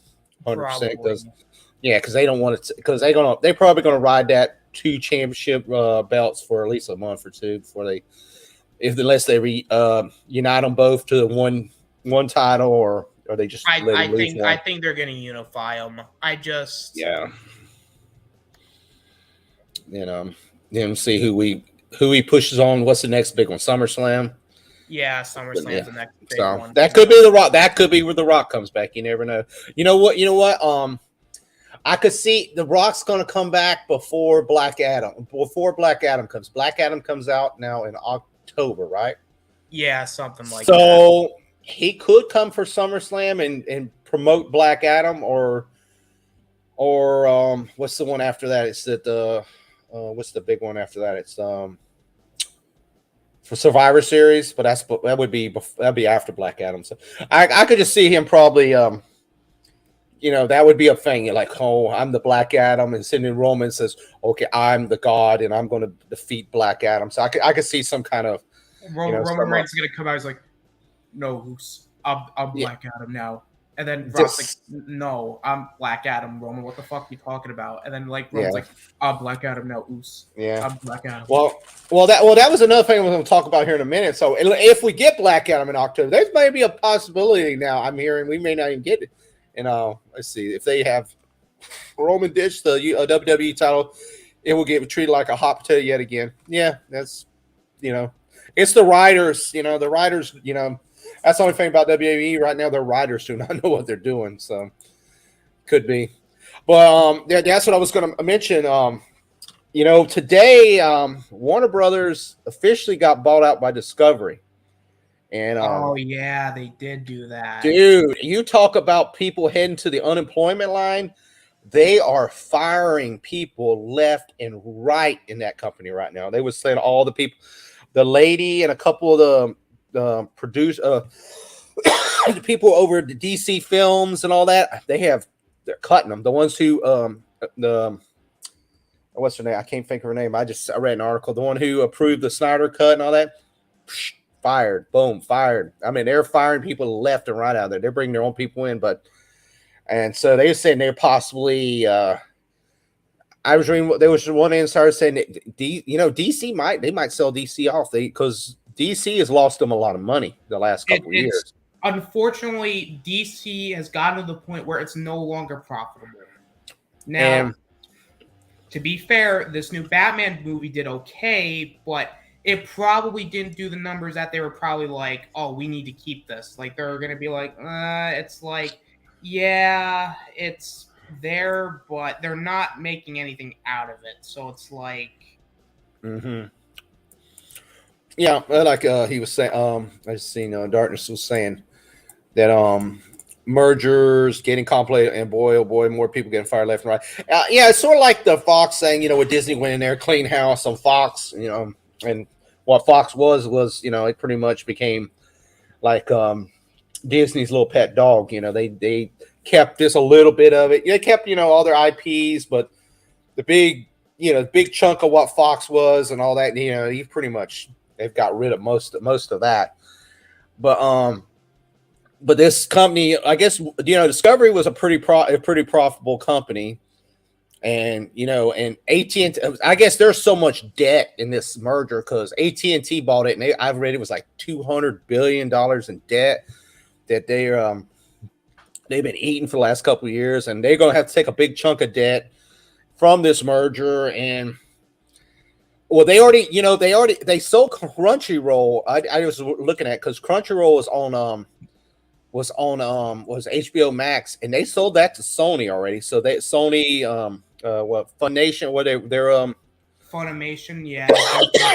Because they don't want it. Because they're probably going to ride that 2 championship belts for at least a month or two before unless they unite them both to one title, or they just. I think they're going to unify them. See who he pushes on. What's the next big one? SummerSlam. Yeah, SummerSlam's the next big one. That could be The Rock. That could be where The Rock comes back. You never know. You know what? I could see The Rock's going to come back before Black Adam. Comes. Black Adam comes out now in October, right? Yeah, something like that. So he could come for SummerSlam and promote Black Adam, or what's the one after that? It's what's the big one after that? It's for Survivor Series, but that'd be after Black Adam. So I could just see him probably that would be a thing. You're like, oh, I'm the Black Adam, and Sidney Roman says, okay, I'm the God, and I'm going to defeat Black Adam. So I could see some kind of Roman Reigns is going to come out. He's like, no, I'm Black Adam now. And then Rock's like, no, I'm Black Adam, Roman. What the fuck are you talking about? And then Roman's like, I'm Black Adam now, Oos. Yeah. I'm Black Adam. That was another thing we're going to talk about here in a minute. So if we get Black Adam in October, there's maybe a possibility now. I'm hearing we may not even get it. And let's see, if they have Roman ditch the WWE title, it will get treated like a hot potato yet again. Yeah, that's it's the writers. The writers. That's the only thing about WWE right now. Their writers do not know what they're doing, so could be. But that's what I was going to mention. Today Warner Brothers officially got bought out by Discovery. And oh yeah, they did do that. Dude, you talk about people heading to the unemployment line. They are firing people left and right in that company right now. They would say all the people, the lady and a couple of the the people over at the DC Films and all that. They're cutting them. The ones who what's her name? I can't think of her name. I read an article. The one who approved the Snyder cut and all that. Fired. Boom. Fired. I mean, they're firing people left and right out there. They're bringing their own people in, and so they were saying they're possibly. I was reading. There was one insider saying that DC might sell DC off because DC has lost them a lot of money the last couple of years. Unfortunately, DC has gotten to the point where it's no longer profitable. Now, to be fair, this new Batman movie did okay, but it probably didn't do the numbers that they were probably like, oh, we need to keep this. Like they're gonna be like, it's like, yeah, it's there, but they're not making anything out of it. So it's like, Mm-hmm. Yeah, like he was saying, I just seen Darkness was saying that mergers getting complicated, and boy, oh boy, more people getting fired left and right. Yeah, it's sort of like the Fox saying, with Disney went in there, clean house on Fox, and what Fox was, it pretty much became like Disney's little pet dog. They kept just a little bit of it. They kept all their IPs, but the big chunk of what Fox was and all that, you pretty much they've got rid of most of that. But this company, I guess, Discovery was a pretty profitable company, and and AT&T, I guess there's so much debt in this merger because AT&T bought it, and I've read it was like $200 billion in debt that they've been eating for the last couple of years, and they're gonna have to take a big chunk of debt from this merger. And well, they sold Crunchyroll. I was looking at, because Crunchyroll was HBO Max, and they sold that to Sony already. So Sony Funimation, they're Funimation, yeah.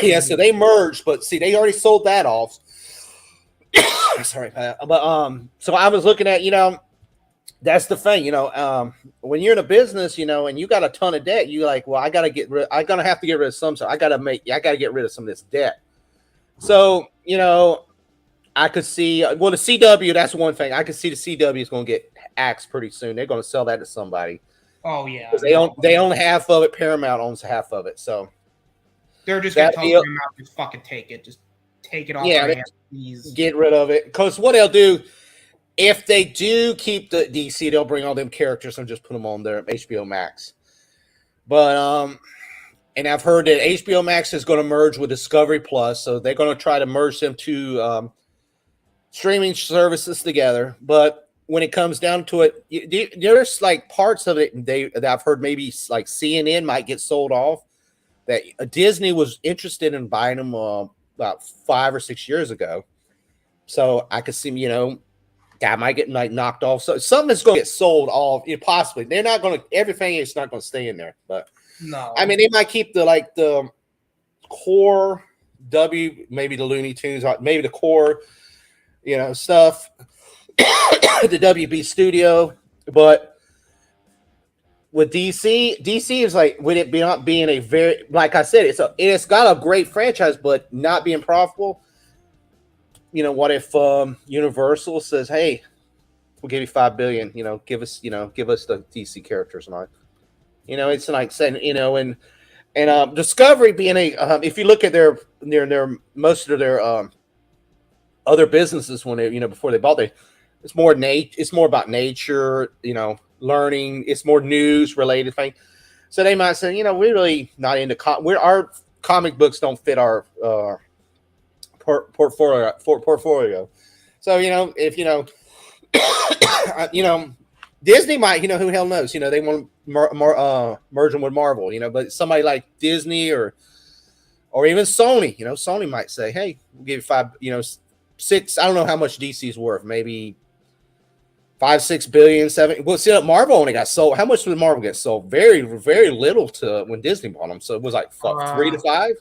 yeah, so they merged, but see, they already sold that off. Sorry, Pat. But so I was looking at, that's the thing, when you're in a business, and you got a ton of debt, you like, well, I'm gonna have to get rid of some. So I gotta get rid of some of this debt. So I could see, the CW. That's one thing. I could see the CW is going to get axed pretty soon. They're going to sell that to somebody. Oh yeah, they own half of it. Paramount owns half of it. So they're just going to tell Paramount to fucking take it. Just take it off our hands, please. Get rid of it. Because what they'll do, if they do keep the DC, they'll bring all them characters and just put them on their HBO Max. But and I've heard that HBO Max is going to merge with Discovery Plus, so they're going to try to merge them to streaming services together. But when it comes down to it, there's like parts of it that I've heard maybe like CNN might get sold off, that Disney was interested in buying them about 5 or 6 years ago. So I could see, that might get like knocked off. So something is going to get sold off, possibly. They're not going to, everything is not going to stay in there. But no, I mean, they might keep the core maybe the Looney Tunes, maybe the core stuff, the WB studio. But with DC is like, with it not being a very, like I said, it's got a great franchise, but not being profitable. What if Universal says, hey, we'll give you $5 billion, give us the DC characters and all. It's like saying, and Discovery being if you look at their most of their other businesses, when they before they bought, it's more about nature, learning. It's more news related thing. So they might say, we're really not into our comic books don't fit our portfolio. So if Disney might, who hell knows, they want to merge them with Marvel, but somebody like Disney or even Sony, Sony might say, hey, we'll give you 6. I don't know how much DC's worth. Maybe 5, 6 billion, 7. Well, see, Marvel only got sold. How much did Marvel get sold? Very, very little to when Disney bought them. So it was like 3 to 5.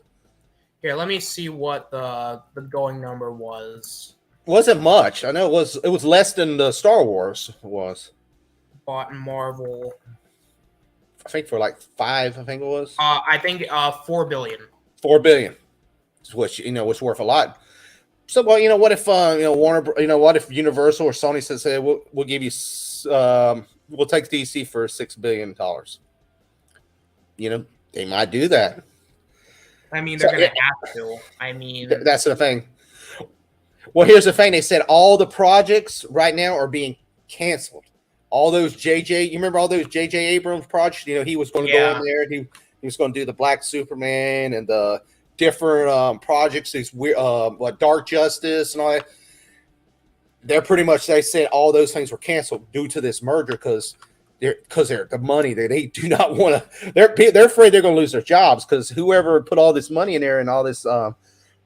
Here, let me see what the going number was. Wasn't much. I know it was less than the Star Wars was. Bought in Marvel. I think for like 5. I think it was. I think 4 billion. 4 billion, which was worth a lot. So, well, what if Warner, what if Universal or Sony says, hey, we'll give you, we'll take DC for $6 billion. They might do that. I mean, they're going to have to. I mean, that's the thing. Well, here's the thing. They said all the projects right now are being canceled. All those you remember all those J.J. Abrams projects? He was going to go in there. He was going to do the Black Superman and the different projects. These Dark Justice and all that. They're pretty much, they said all those things were canceled due to this merger because they're the money they do not want to. They're afraid they're going to lose their jobs because whoever put all this money in there and all this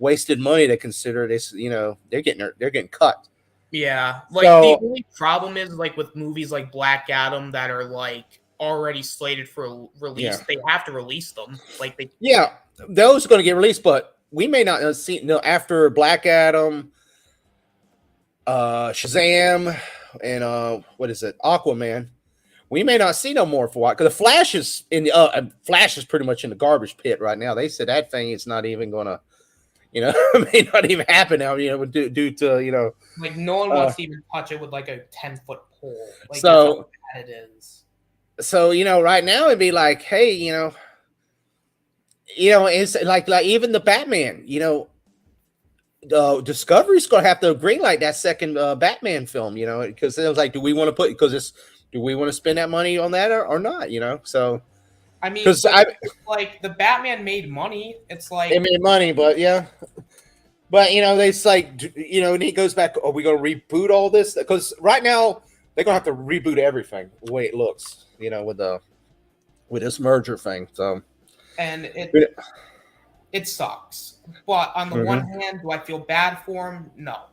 wasted money to consider this. They're getting cut. Yeah, like the So only problem is like with movies like Black Adam that are like already slated for yeah, release, they have to release them. Like they yeah, those are going to get released, but we may not see after Black Adam, Shazam, and what is it, Aquaman. We may not see no more for a while because the Flash is Flash is pretty much in the garbage pit right now. They said that thing is not even gonna, may not even happen now. Due to like no one wants to even touch it with like a 10-foot pole. Like so that's how bad it is. So right now it'd be like, hey, it's like even the Batman, Discovery's gonna have to greenlight that second Batman film, because it was like, do we want to spend that money on that or not, So I mean, because like the Batman made money. It's like it made money, but yeah. But it's like and it goes back. Are we gonna reboot all this? Because right now they're gonna have to reboot everything the way it looks, with this merger thing. So and it sucks. But on the one hand, do I feel bad for them? No,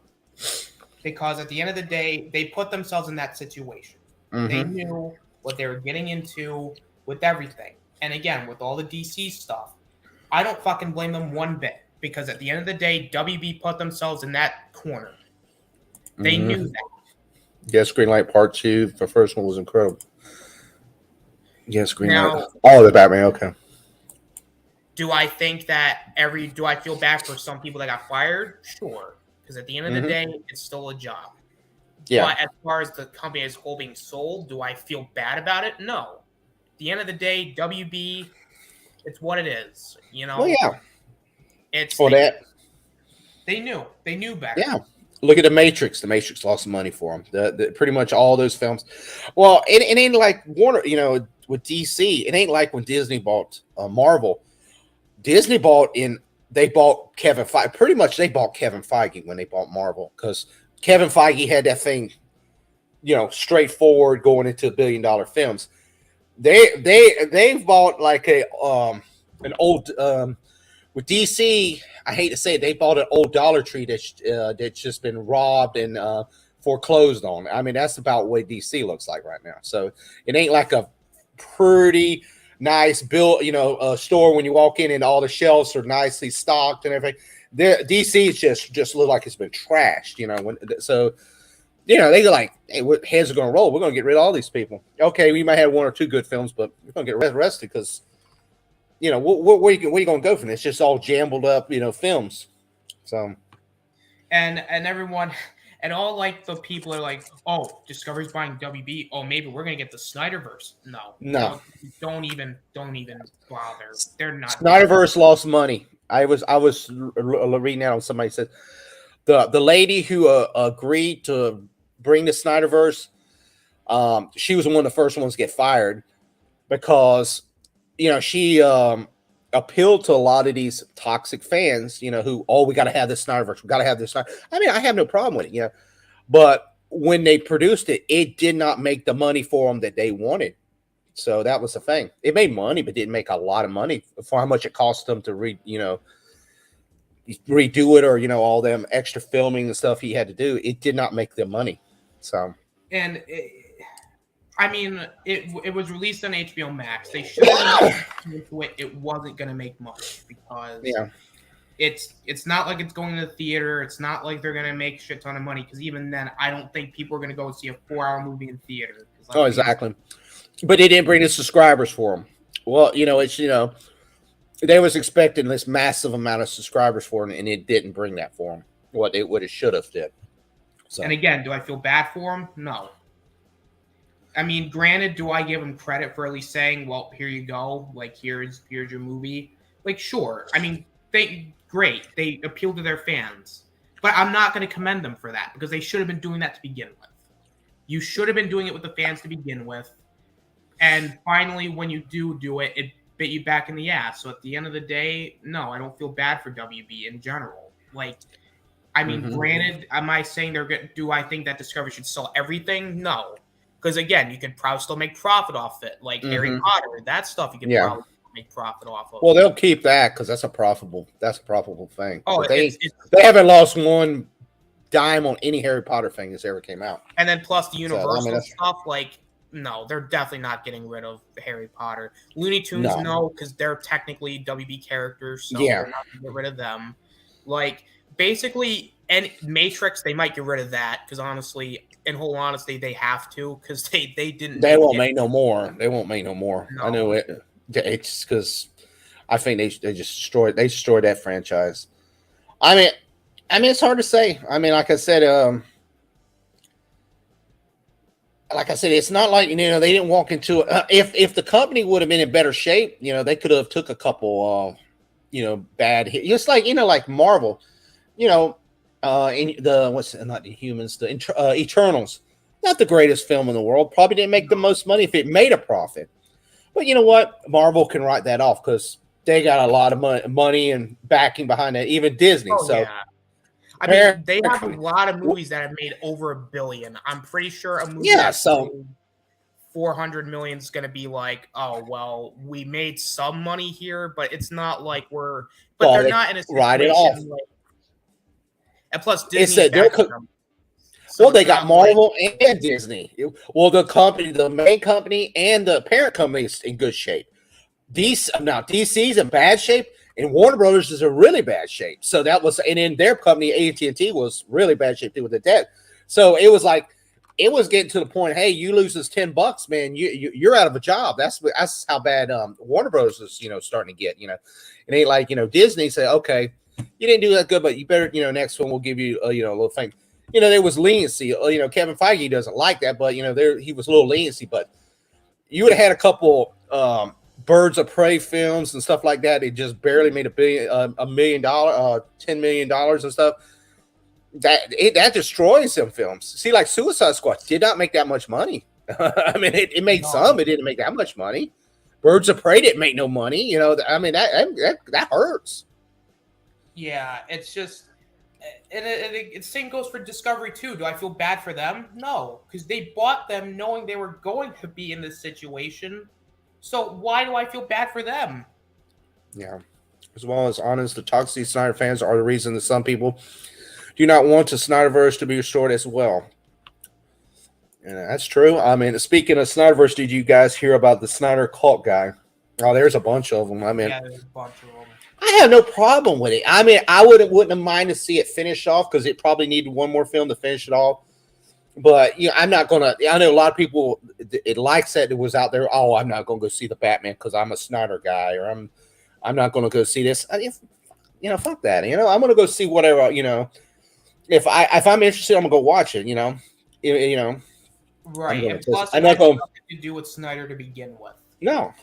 because at the end of the day, they put themselves in that situation. They knew what they were getting into with everything. And again, with all the DC stuff, I don't fucking blame them one bit. Because at the end of the day, WB put themselves in that corner. They knew that. Yes, Greenlight Part 2. The first one was incredible. Yes, Greenlight. The Batman, okay. Do I think that do I feel bad for some people that got fired? Sure. Because at the end of the day, it's still a job. Yeah. But as far as the company as whole being sold, do I feel bad about it? No. At the end of the day, WB, it's what it is. Well, yeah. They knew better. Yeah, look at the Matrix. The Matrix lost money for them. Pretty much all those films. Well, it ain't like Warner. With DC, it ain't like when Disney bought Marvel. Disney they bought Kevin Feige. Pretty much, they bought Kevin Feige when they bought Marvel because Kevin Feige had that thing, straightforward going into $1 billion films. They've bought like an old. With DC, I hate to say it, they bought an old Dollar Tree that's just been robbed and foreclosed on. I mean, that's about what DC looks like right now. So it ain't like a pretty nice built, store when you walk in and all the shelves are nicely stocked and everything. DC just look like it's been trashed, they go like, hey, heads are going to roll. We're going to get rid of all these people. Okay, we might have one or two good films, but we're going to get arrested because. Where are you going to go from this? It's just all jumbled up, films. So, and everyone, and all like the people are like, oh, Discovery's buying WB. Oh, maybe we're going to get the Snyderverse. No, don't even bother. They're not. Snyderverse lost money. I was reading out. Somebody said the lady who agreed to bring the Snyderverse, she was one of the first ones to get fired because. She appealed to a lot of these toxic fans, who, we got to have this Snyderverse. We got to have this. I mean, I have no problem with it, but when they produced it, it did not make the money for them that they wanted. So that was the thing. It made money, but didn't make a lot of money for how much it cost them to redo it or, all them extra filming and stuff he had to do. It did not make them money. So, and it was released on HBO Max. They should have into it. It wasn't going to make much because it's not like it's going to the theater. It's not like they're going to make a shit ton of money because even then, I don't think people are going to go see a 4-hour movie in theater. Exactly. But they didn't bring the subscribers for them. Well, they was expecting this massive amount of subscribers for them, and it didn't bring that for them. What it should have did. So. And again, do I feel bad for them? No. I mean, granted, do I give them credit for at least saying, well, here you go, like, here's your movie? Like, sure. I mean, great. They appeal to their fans. But I'm not going to commend them for that because they should have been doing that to begin with. You should have been doing it with the fans to begin with. And finally, when you do it, it bit you back in the ass. So at the end of the day, no, I don't feel bad for WB in general. Like, I mean, granted, am I saying do I think that Discovery should sell everything? No. Because again, you could probably still make profit off it, like Harry Potter, that stuff you could probably make profit off of. Well, they'll keep that because that's a profitable thing. Oh, But it's they haven't lost one dime on any Harry Potter thing that's ever came out. and then plus the So, I mean, Universal stuff, like no, they're definitely not getting rid of Harry Potter. Looney Tunes, No. no, because they're technically WB characters, so Yeah. they're not gonna get rid of them. Like basically, and Matrix, they might get rid of that because honestly, in whole honesty, they have to because they didn't. They won't make no more. They won't make no more. No. I know it. It's because I think they just destroyed that franchise. I mean, it's hard to say. I mean, like I said, it's not like they didn't walk into it. If the company would have been in better shape, they could have took a couple, bad hits. Just like like Marvel, in the not the Humans, the Eternals, not the greatest film in the world. Probably didn't make the most money if it made a profit. But you know what? Marvel can write that off because they got a lot of money and backing behind that. Even Disney. Oh, So. yeah. I mean, they have a lot of movies that have made over $1 billion. I'm pretty sure a movie that's made 400 million is going to be like, oh well, we made some money here, but it's not like but they're not in a situation. Write it off. And plus, Disney. Well, they got Marvel and Disney. Well, the main company and the parent company is in good shape. DC's in bad shape. And Warner Brothers is in really bad shape. So and in their company, AT&T was really bad shape too with the debt. So it was getting to the point, hey, you lose this $10, man, you're out of a job. That's how bad Warner Brothers is, starting to get. It ain't like Disney say, okay, you didn't do that good, but you better, next one we'll give you a little thing. There was leniency. Kevin Feige doesn't like that, but he was a little leniency. But you would have had a couple. Birds of Prey films and stuff like that. It just barely made $1 million, $10 million and stuff. That destroys some films. See, like Suicide Squad did not make that much money. I mean, it made some. It didn't make that much money. Birds of Prey didn't make no money. I mean that hurts. Yeah, it's just, and the same goes for Discovery too. Do I feel bad for them? No, because they bought them knowing they were going to be in this situation. So why do I feel bad for them? Yeah. As well as honest, the toxic Snyder fans are the reason that some people do not want the Snyderverse to be restored as well. And that's true. I mean, speaking of Snyderverse, did you guys hear about the Snyder cult guy? Oh, there's a bunch of them. I mean, yeah, there's a bunch of them. I have no problem with it. I mean, I wouldn't have minded to see it finish off because it probably needed one more film to finish it off. But I'm not gonna. I know a lot of people it likes that it was out there. Oh, I'm not gonna go see the Batman because I'm a Snyder guy, or I'm not gonna go see this. Fuck that. I'm gonna go see whatever. If I'm interested, I'm gonna go watch it. Right. And plus, it has nothing to do with Snyder to begin with. No.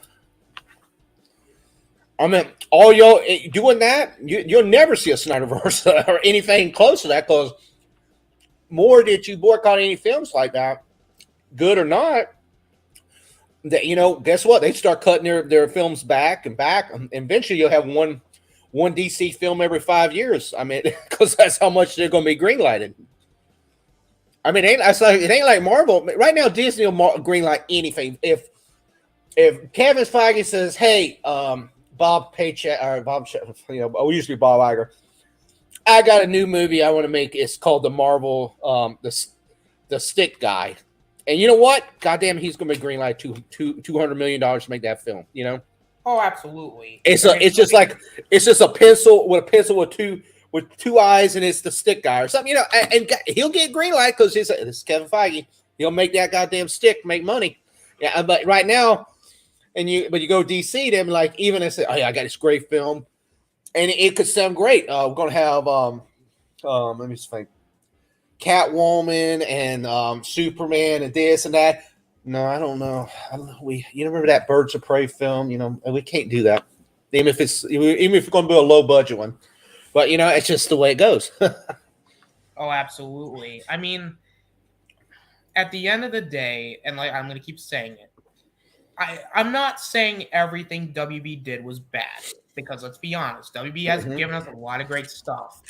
I mean, all y'all doing that, you'll never see a Snyderverse or anything close to that because. More that you boycott any films like that, good or not, that guess what? They start cutting their films back. And eventually you'll have one DC film every 5 years. I mean, because that's how much they're going to be greenlighted. I mean, it ain't like Marvel. Right now, Disney will greenlight anything. If Kevin Feige says, hey, Bob Paycheck, or Bob, we used to be Bob Iger, I got a new movie I want to make. It's called the Marvel, the Stick Guy, and you know what? Goddamn, he's going to be greenlight $200 million to make that film. Oh, absolutely. It's just a pencil with two eyes, and it's the Stick Guy or something. And he'll get greenlight because this is Kevin Feige. He'll make that goddamn stick make money. Yeah, but right now, you go DC, them like even they say, oh yeah, I got this great film. And it could sound great. We're gonna have let me just think, Catwoman and Superman and this and that. No, I don't know. You remember that Birds of Prey film? We can't do that. Even if it's going to be a low budget one, but it's just the way it goes. Oh, absolutely. I mean, at the end of the day, and like I'm gonna keep saying it, I'm not saying everything WB did was bad. Because let's be honest, WB has given us a lot of great stuff.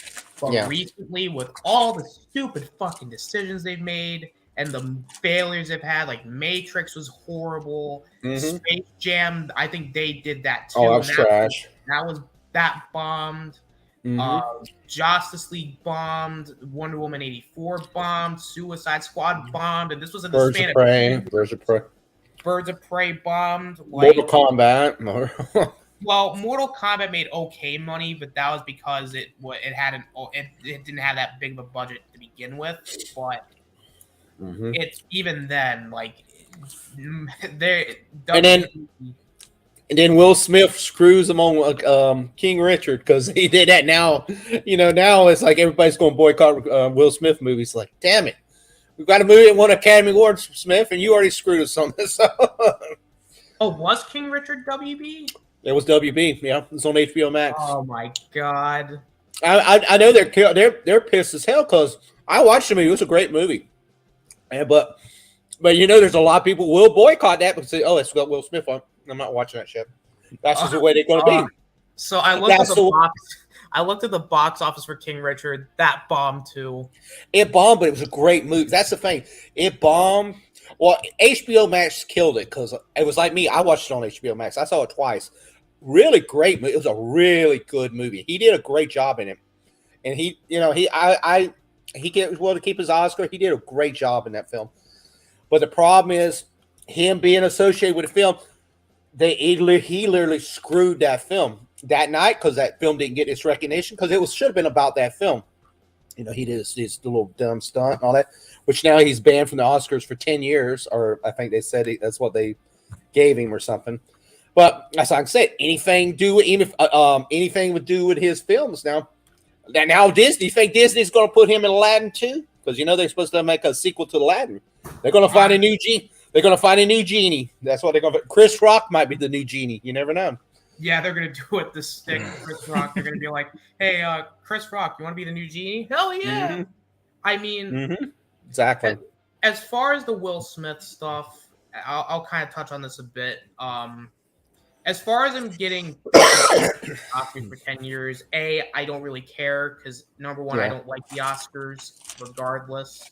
But recently, with all the stupid fucking decisions they've made, and the failures they've had. Like Matrix was horrible. Mm-hmm. Space Jam, I think they did that Oh, too, that's and trash. that bombed. Mm-hmm. Justice League bombed. Wonder Woman 84 bombed. Suicide Squad bombed, and this was in the Birds of span of Prey. 2 Birds of Prey. Birds of Prey bombed. Mortal Like, Kombat. well, Mortal Kombat made okay money, but that was because it didn't have that big of a budget to begin with. But Mm-hmm. it's even then, like, there And then WWE. And then Will Smith screws him on King Richard because he did that. Now, now it's like everybody's going to boycott Will Smith movies. Like, damn it, we've got a movie that won Academy Awards, Smith, and you already screwed us on this. Oh, was King Richard WB? It was WB. Yeah, it was on HBO Max. Oh my god! I know they're pissed as hell because I watched the movie. It was a great movie, but there's a lot of people will boycott that because say, oh, it's got Will Smith on. I'm not watching that shit. That's just the way they're going to be. So I looked at the box. I looked at the box office for King Richard. That bombed too. It bombed, but it was a great movie. That's the thing. It bombed. Well, HBO Max killed it because it was like me. I watched it on HBO Max. I saw it twice. Really great movie. It was a really good movie. He did a great job in it, and he was able to keep his Oscar. He did a great job in that film. But the problem is him being associated with the film. He literally screwed that film that night because that film didn't get its recognition because it should have been about that film. He did his little dumb stunt and all that, which now he's banned from the Oscars for 10 years, or I think they said that's what they gave him or something. But as I said, anything would do with his films now. Now Disney, you think Disney's going to put him in Aladdin too? Because they're supposed to make a sequel to Aladdin. They're going to find a new genie. They're going to find a new genie. That's what they're going to. Chris Rock might be the new genie. You never know. Yeah, they're going to do it. The stick, Chris Rock. They're going to be like, "Hey, Chris Rock, you want to be the new genie?" Hell yeah! Mm-hmm. I mean, exactly. As far as the Will Smith stuff, I'll kind of touch on this a bit. As far as him getting Oscars for 10 years, I don't really care because number one, I don't like the Oscars regardless.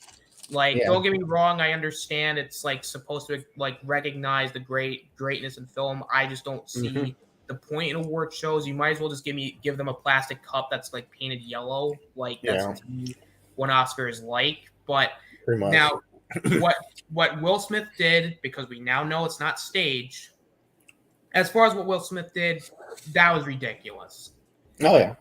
Like, don't get me wrong, I understand it's like supposed to like recognize the greatness in film. I just don't see the point in award shows. You might as well just give them a plastic cup that's like painted yellow. Like that's to me what Oscar is like. But now what Will Smith did, because we now know it's not stage. As far as what Will Smith did, that was ridiculous. Oh yeah.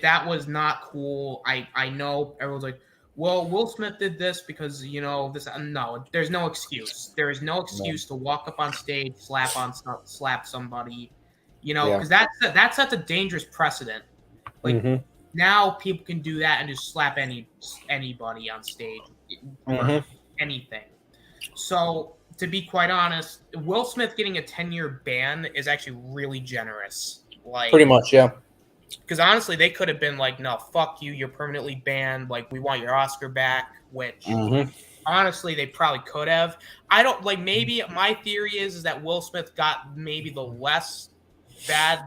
That was not cool. I know everyone's like, well, Will Smith did this because, this. No, there's no excuse. There is no excuse to walk up on stage, slap somebody, because that sets a dangerous precedent. Like now people can do that and just slap anybody on stage or anything. So to be quite honest, Will Smith getting a 10-year ban is actually really generous. Like pretty much, yeah. Because honestly, they could have been like, no, fuck you, you're permanently banned. Like, we want your Oscar back, which honestly, they probably could have. I don't like, maybe my theory is that Will Smith got maybe the less bad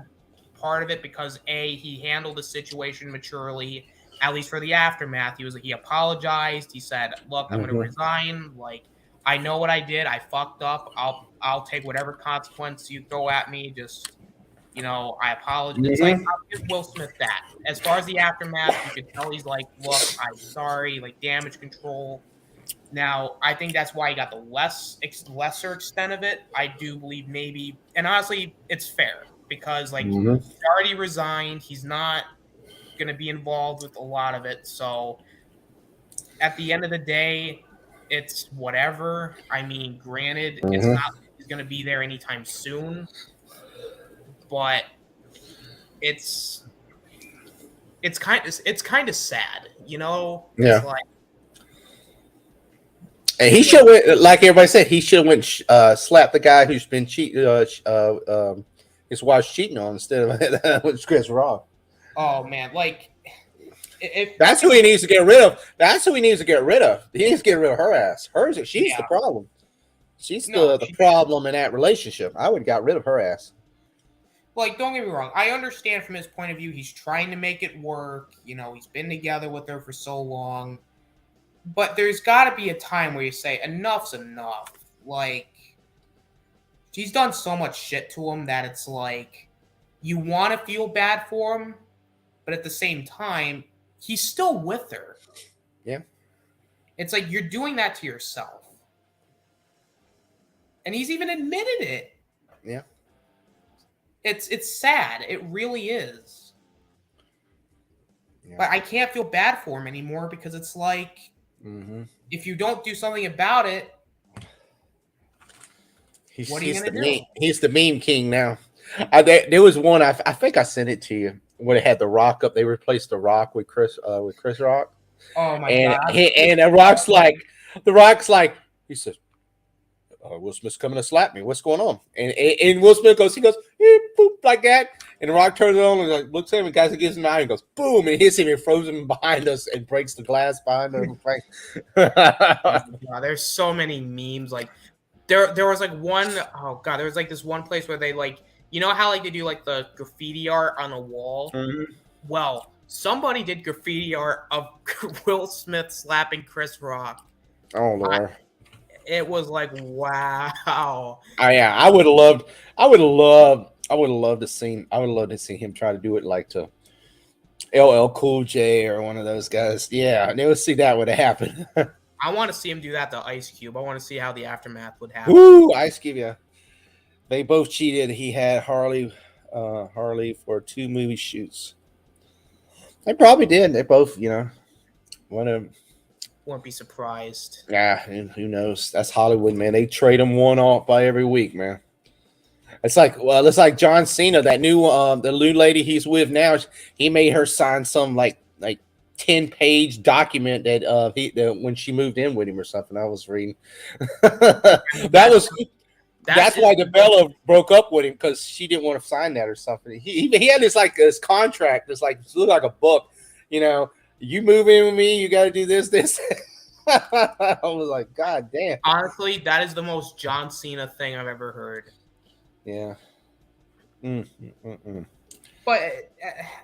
part of it because he handled the situation maturely, at least for the aftermath. He apologized. He said, look, I'm going to resign. Like, I know what I did. I fucked up. I'll take whatever consequence you throw at me. Just, I apologize. It's like, I'll give Will Smith that. As far as the aftermath, you can tell he's like, look, I'm sorry, like damage control. Now, I think that's why he got the lesser extent of it. I do believe maybe, and honestly, it's fair because like he already resigned. He's not going to be involved with a lot of it. So at the end of the day, it's whatever. I mean, granted, it's not like he's going to be there anytime soon. But it's kind of sad, Yeah. It's like, and he should have, like everybody said, he should have went slapped the guy who's been his wife's cheating on instead of with Chris Rock. Oh man, like that's who he needs to get rid of. That's who he needs to get rid of. He needs to get rid of her ass. She's the problem. She's the problem in that relationship. I would have got rid of her ass. Like, don't get me wrong. I understand from his point of view. He's trying to make it work. He's been together with her for so long. But there's got to be a time where you say enough's enough. Like, she's done so much shit to him that it's like you want to feel bad for him, but at the same time, he's still with her. Yeah. It's like you're doing that to yourself. And he's even admitted it. Yeah. It's sad. It really is. Yeah. But I can't feel bad for him anymore because it's like if you don't do something about it, what are you gonna do? He's the meme king now. There was one I think I sent it to you when it had the Rock up. They replaced the Rock with Chris Rock. Oh my And god! the Rock's like he says, Will Smith's coming to slap me. What's going on? And Will Smith goes, boop, like that. And the Rock turns it on and like, looks at him and guys gives him out and goes, boom, and hits him and throws him behind us and breaks the glass behind him. God, there's so many memes. Like there was like one, oh god, there was like this one place where they like, you know how like they do like the graffiti art on the wall? Mm-hmm. Well, somebody did graffiti art of Will Smith slapping Chris Rock. Oh Lord. It was like, wow. Yeah, I would have loved to see him try to do it like to LL Cool J or one of those guys. Yeah, they would see that would have happened. I want to see him do that to Ice Cube. I want to see how the aftermath would happen. Woo, Ice Cube, yeah. They both cheated. He had Harley for 2 movie shoots. They probably did. They both, one of them. Wouldn't be surprised. Yeah, who knows? That's Hollywood, man. They trade them one off by every week, man. It's like John Cena, that new the new lady he's with now. He made her sign some like 10-page document that when she moved in with him or something. I was reading. That's why Bella broke up with him, because she didn't want to sign that or something. He had this contract. It's like it looked like a book, You move in with me, you got to do this. I was like, God damn. Honestly, that is the most John Cena thing I've ever heard. Yeah. But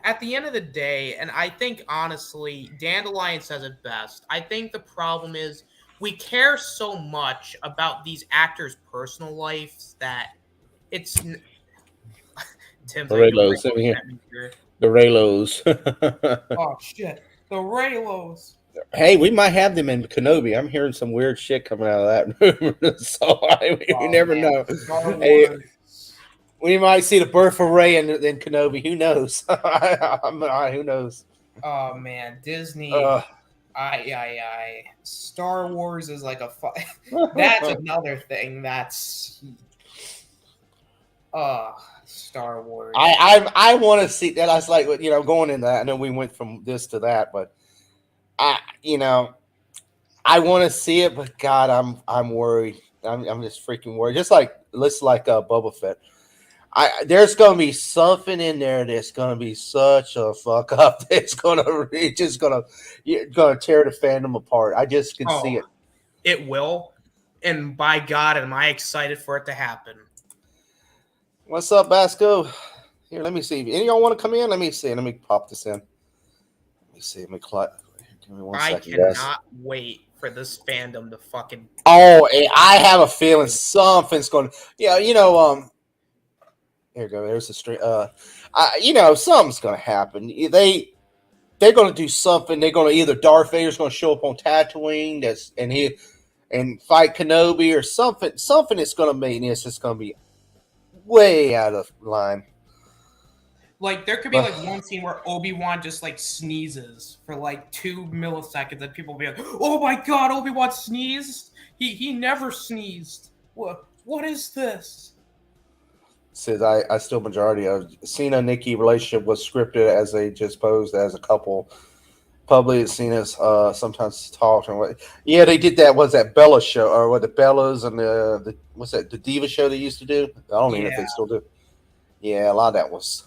at the end of the day, and I think honestly, Dandelion says it best. I think the problem is we care so much about these actors' personal lives that it's Tim's the Raylos. The Raylos. Oh shit. The Raylos. Hey, we might have them in Kenobi. I'm hearing some weird shit coming out of that. So you never know. Hey, we might see the birth of Rey in Kenobi. Who knows? Who knows? Oh man, Disney. Star Wars is like that's another thing. That's Star Wars. I want to see that. I was like, going in that. I know we went from this to that, but I want to see it. But God, I'm worried. I'm just freaking worried. Just like Boba Fett. There's gonna be something in there that's gonna be such a fuck up. It's gonna tear the fandom apart. I just can see it. It will, and by God, am I excited for it to happen. What's up, Basco? Here, let me see. Any of y'all want to come in? Let me see. Let me pop this in. Let me see. Give me 1 second, I cannot wait for this fandom to fucking. Oh, I have a feeling something's going to. Here you go. There's the stream. Something's going to happen. They're going to do something. They're going to either Darth Vader's going to show up on Tatooine and fight Kenobi or something. Something is going to make this. It's going to be way out of line. Like there could be like one scene where Obi-Wan just like sneezes for like 2 milliseconds, and people will be like, "Oh my God, Obi-Wan sneezed! He never sneezed. What is this?" Says I still majority of Cena Nikki relationship was scripted as they just posed as a couple. Publicly Cena's sometimes talked and what. Yeah, they did that. Was that Bella show or what the Bellas and the what's that the Diva show they used to do? I don't even know if they still do. Yeah, a lot of that was.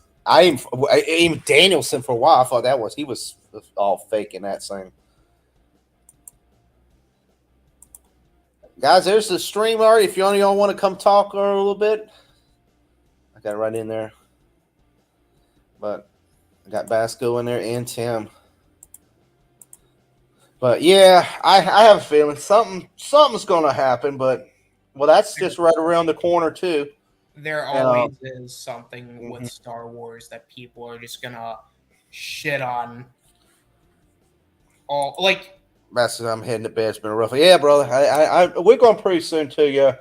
Even Danielson for a while. I thought he was all fake in that same. Guys, there's the stream already. If y'all want to come talk a little bit, I got it right in there. But I got Basco in there and Tim. But yeah, I have a feeling something's going to happen. But well, that's just right around the corner too. There And always is something with mhm. Star Wars that people are just gonna shit on. All like, That's I'm heading to bed. It's been a rough. Yeah, brother. We're going pretty soon too. Yeah,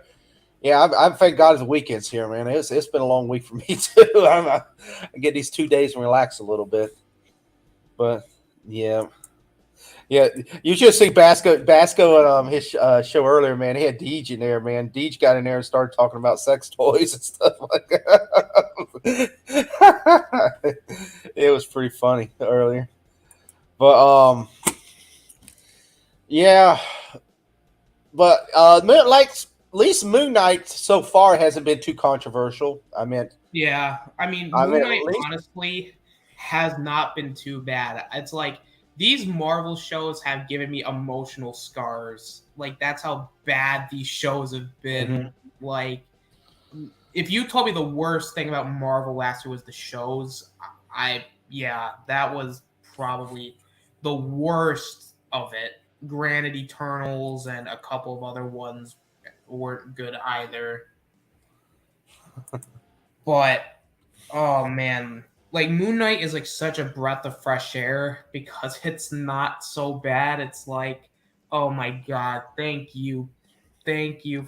yeah. I thank God it's the weekends here, man. It's been a long week for me too. I get these 2 days and relax a little bit. But yeah, yeah. You should see Basco and his show earlier, man. He had Deej in there, man. Deej got in there and started talking about sex toys and stuff like that. It was pretty funny earlier, but yeah. But like at least Moon Knight so far hasn't been too controversial. yeah, I mean, I mean Moon at Knight least honestly has not been too bad. It's like these Marvel shows have given me emotional scars. Like that's how bad these shows have been. mhm. Like if you told me the worst thing about Marvel last year was the shows, yeah, that was probably the worst of it. Granted, Eternals and a couple of other ones weren't good either. But oh man, like Moon Knight is like such a breath of fresh air because it's not so bad. It's like, oh my god, thank you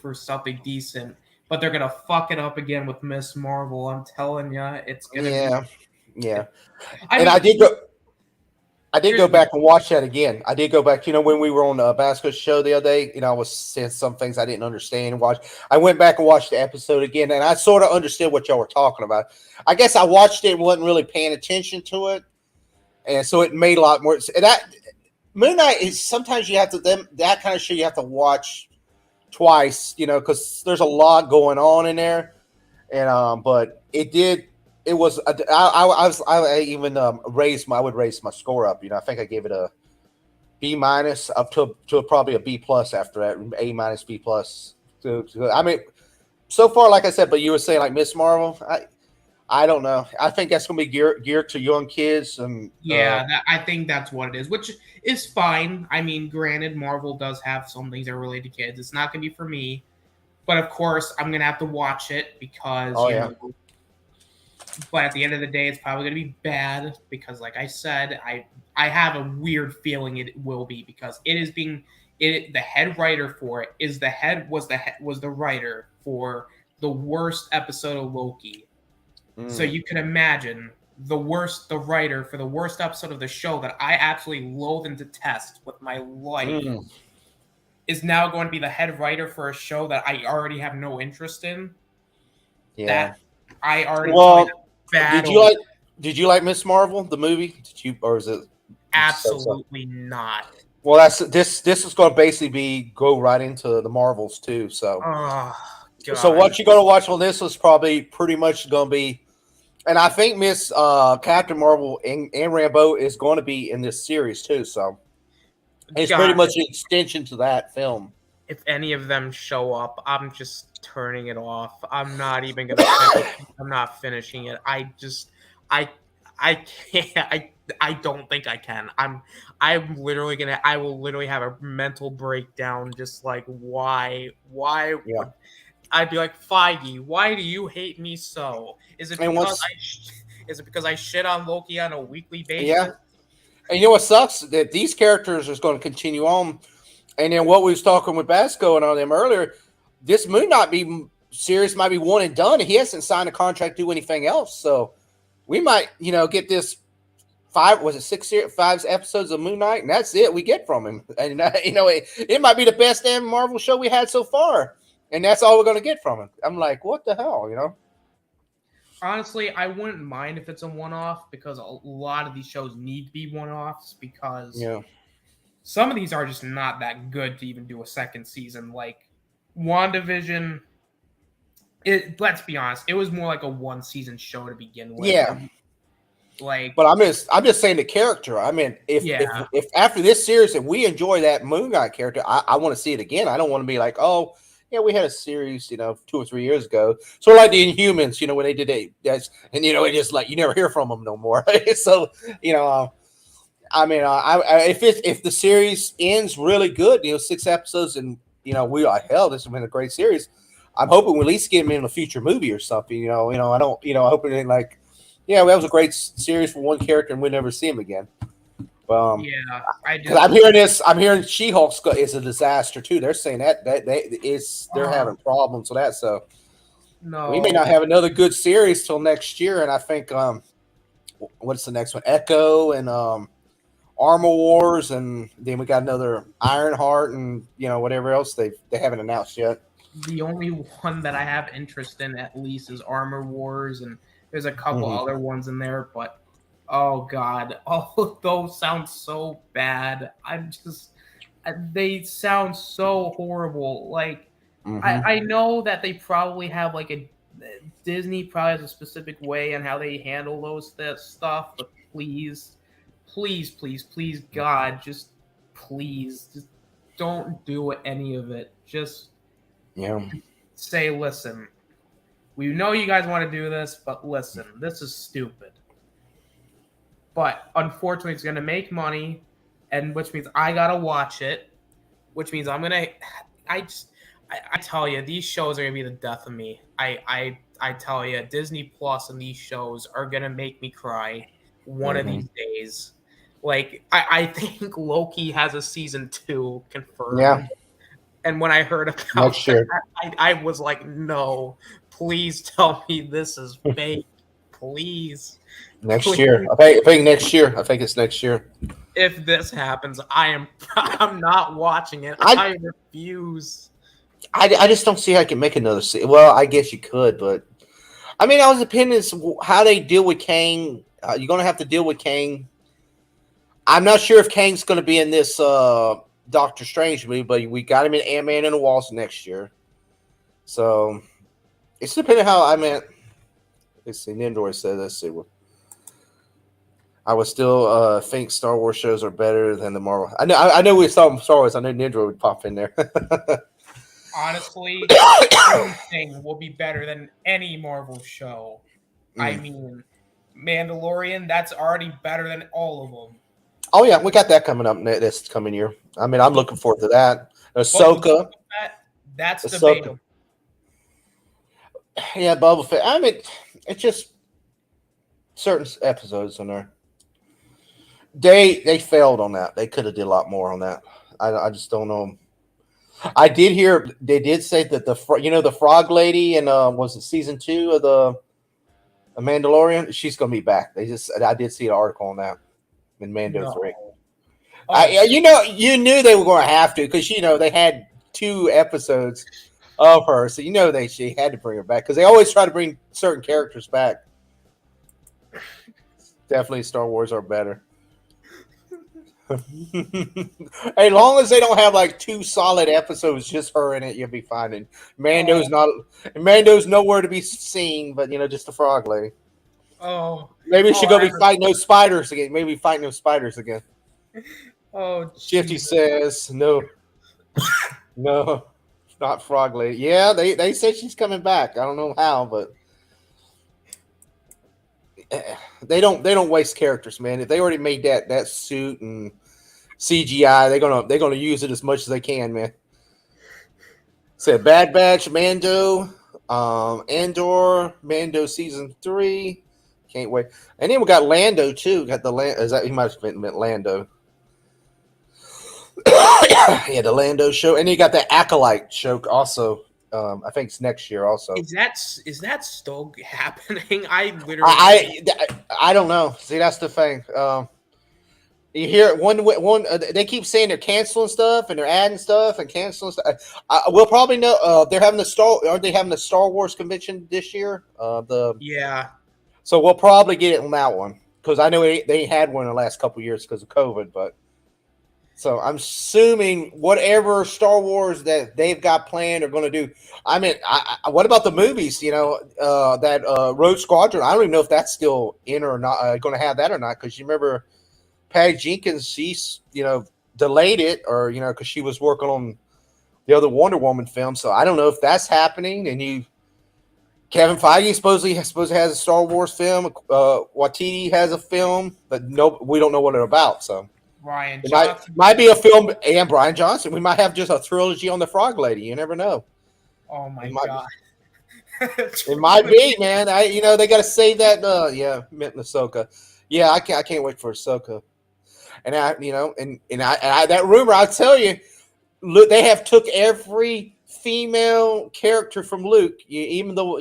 for something decent. But they're gonna fuck it up again with Miss Marvel. I'm telling you, it's gonna be. Yeah, yeah. I And mean, I did here's go the back and watch that again. I did go back. When we were on the Basco's show the other day, I was saying some things I didn't understand and watch. I went back and watched the episode again, and I sort of understood what y'all were talking about. I guess I watched it and wasn't really paying attention to it, and so it made a lot more. And that Moon Knight is sometimes you have to that kind of show you have to watch twice, because there's a lot going on in there. And but it did. It was. I even raised my. I would raise my score up. I think I gave it a B minus up to probably a B plus after that. A minus B plus. I mean, so far, like I said, but you were saying like Miss Marvel. I don't know. I think that's gonna be geared to young kids and yeah, I think that's what it is, which is fine. I mean, granted, Marvel does have some things that are related to kids. It's not gonna be for me, but of course, I'm gonna have to watch it because oh yeah. But at the end of the day, it's probably going to be bad because, like I said, I have a weird feeling it will be because it is being the head writer for it is was the writer for the worst episode of Loki. So you can imagine the writer for the worst episode of the show that I absolutely loathe and detest with my life is now going to be the head writer for a show that I already have no interest in. Yeah. That I already did you like Miss Marvel the movie? Did you, or is it absolutely not? Well, that's this is going to basically go right into the Marvels too. So, so what you're going to watch on this is probably pretty much going to be, and I think Miss Captain Marvel and Rambeau is going to be in this series too. So it's pretty much an extension to that film. If any of them show up, I'm just turning it off. I'm not even gonna. I'm not finishing it. I can't. I don't think I can. I'm literally gonna. I will literally have a mental breakdown. Just like why? Yeah. I'd be like, Feige, why do you hate me so? Is it because I shit on Loki on a weekly basis? Yeah. And you know what sucks? That these characters are going to continue on. And then what we was talking with Basco and on them earlier, this Moon Knight series might be one and done. He hasn't signed a contract to do anything else. So we might, get this 5 episodes of Moon Knight, and that's it we get from him. And, it might be the best damn Marvel show we had so far. And that's all we're going to get from him. I'm like, what the hell, Honestly, I wouldn't mind if it's a one-off because a lot of these shows need to be one-offs because some of these are just not that good to even do a second season. Like WandaVision, let's be honest, it was more like a one-season show to begin with. Yeah. But I'm just saying the character. I mean, if after this series if we enjoy that Moon Knight character, I want to see it again. I don't want to be like, oh, yeah, we had a series, 2 or 3 years ago. So like the Inhumans, when they did it, and it just like you never hear from them no more. So I mean, if the series ends really good, 6 episodes, and we are hell, this has been a great series. I'm hoping we at least get him in a future movie or something. I don't, I hope it ain't like, yeah, well, that was a great series for one character, and we'll never see him again. Yeah, I Because just I'm hearing She-Hulk is a disaster too. They're saying that they're having problems with that, so we may no. not have another good series till next year. And I think what's the next one? Echo and Armor Wars, and then we got another Ironheart, and whatever else they haven't announced yet. The only one that I have interest in at least is Armor Wars, and there's a couple other ones in there, but oh god, all of those sound so bad. They sound so horrible. Like I know that they probably have like a Disney probably has a specific way on how they handle that stuff, but please, please, please, please, God, just don't do any of it. Just Yeah. say, listen, we know you guys want to do this, but listen, this is stupid. But unfortunately, it's going to make money, and which means I gotta watch it. Which means I'm gonna. I tell you, these shows are gonna be the death of me. I tell you, Disney Plus and these shows are gonna make me cry one of these days. Like I think Loki has a season 2 confirmed. Yeah. And when I heard about Next year. I was like, no, please tell me this is fake. Please. Next year. I think next year. I think it's next year. If this happens, I'm not watching it. I refuse. I just don't see how I can make another series. Well, I guess you could, but I mean, I was opinion how they deal with Kang. You're gonna have to deal with Kang. I'm not sure if Kang's gonna be in this Doctor Strange movie, but we got him in Ant-Man and the Wasp next year. So it's depending how I meant. Let's see. Nindor said, let's see. I would still think Star Wars shows are better than the Marvel. I know we saw Star Wars. I know Nindor would pop in there. Honestly, anything will be better than any Marvel show. I mean, Mandalorian, that's already better than all of them. Oh yeah, we got that coming up this coming year. I mean, I'm looking forward to that. Ahsoka. That's debatable. Yeah, Boba Fett. I mean, it's just certain episodes in there. They failed on that. They could have did a lot more on that. I just don't know. I did hear they did say that the frog lady in was it season 2 of the Mandalorian? She's gonna be back. I did see an article on that in Mando 3. You knew they were going to have to because they had 2 episodes of her, so she had to bring her back because they always try to bring certain characters back. Definitely, Star Wars are better. As long as they don't have like 2 solid episodes, just her in it, you'll be fine. And Mando's nowhere to be seen, but just the frog lady. Oh, maybe she go be fighting those spiders again. Maybe fighting those spiders again. Oh, Shifty says no, not frog lady. Yeah, they said she's coming back. I don't know how, but they don't waste characters, man. If they already made that suit and CGI, they're gonna use it as much as they can, man. Said Bad Batch, Mando, Andor, Mando season 3. Can't wait. And then we got Lando too. Got the Land. Is that he might have meant Lando? Yeah, the Lando show, and then you got the Acolyte show also. I think it's next year also. Is that still happening? I don't know. See, that's the thing. You hear one. They keep saying they're canceling stuff and they're adding stuff and canceling stuff. We'll probably know. They're having Are they having the Star Wars convention this year? Yeah. So we'll probably get it on that one because I know they had one in the last couple of years because of COVID. But so I'm assuming whatever Star Wars that they've got planned are going to do. I mean, what about the movies? That Rogue Squadron. I don't even know if that's still in or not. Going to have that or not because you remember. Patty Jenkins, she's delayed it or because she was working on the other Wonder Woman film. So I don't know if that's happening. And Kevin Feige supposedly has a Star Wars film. Watiti has a film, but no, we don't know what it's about. So Ryan it might be a film, and Brian Johnson. We might have just a trilogy on the Frog Lady. You never know. Oh my It might, god. it might be, man. They got to save that. Meant Ahsoka. Yeah, I can't wait for Ahsoka. And that rumor, I'll tell you, look, they have took every female character from Luke, even though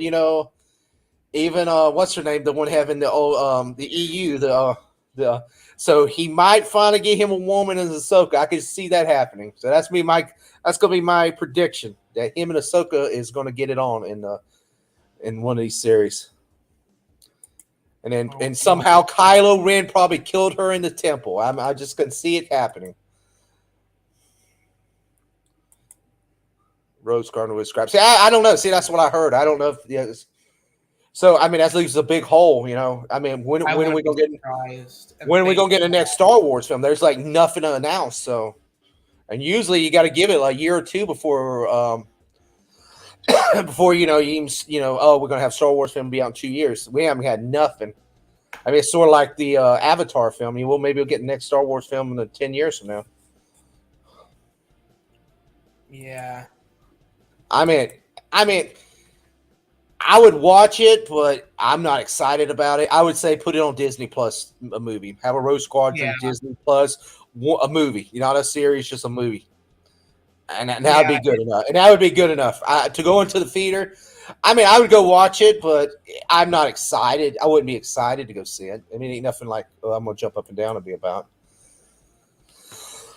even what's her name, the one having the EU, so he might finally get him a woman as Ahsoka. I can see that happening. So that's gonna be my prediction that him and Ahsoka is gonna get it on in one of these series. And somehow Kylo Ren probably killed her in the temple. I just couldn't see it happening. Rose Garner with scraps. See, I don't know. See, that's what I heard. I don't know if so. I mean, that leaves a big hole. I mean, when are we gonna get? When are we gonna get the next Star Wars film? There's like nothing to announce. So, and usually you got to give it like a year or two before before we're gonna have Star Wars film be out in 2 years. We haven't had nothing. I mean, it's sort of like the Avatar film. Maybe we'll get the next Star Wars film in 10 years from now. Yeah. I mean, I would watch it, but I'm not excited about it. I would say put it on Disney Plus, a movie. Have a Rogue Squadron Disney Plus, a movie. Not a series, just a movie. And that would be good enough. And that would be good enough to go into the theater. I mean, I would go watch it, but I'm not excited. I wouldn't be excited to go see it. I mean, ain't nothing like, I'm going to jump up and down and be about.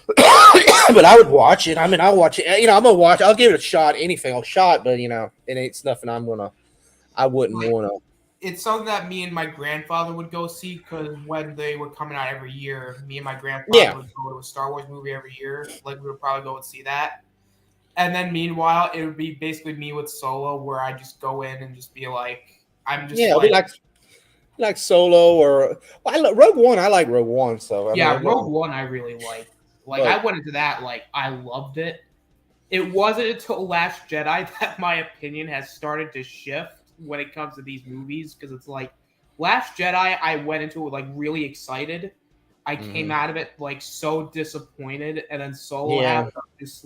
But I would watch it. I mean, I'll watch it. I'm going to watch it. I'll give it a shot, anything. But, it ain't nothing I wouldn't want to. It's something that me and my grandfather would go see because when they were coming out every year, me and my grandfather would go to a Star Wars movie every year. Like, we would probably go and see that. And then meanwhile, it would be basically me with Solo, where I just go in and just be like, it'll be like Solo or Rogue One. I like Rogue One, so Rogue One I really like. I went into that I loved it. It wasn't until Last Jedi that my opinion has started to shift when it comes to these movies, because it's like Last Jedi I went into it really excited. I came out of it so disappointed, and then Solo happened, just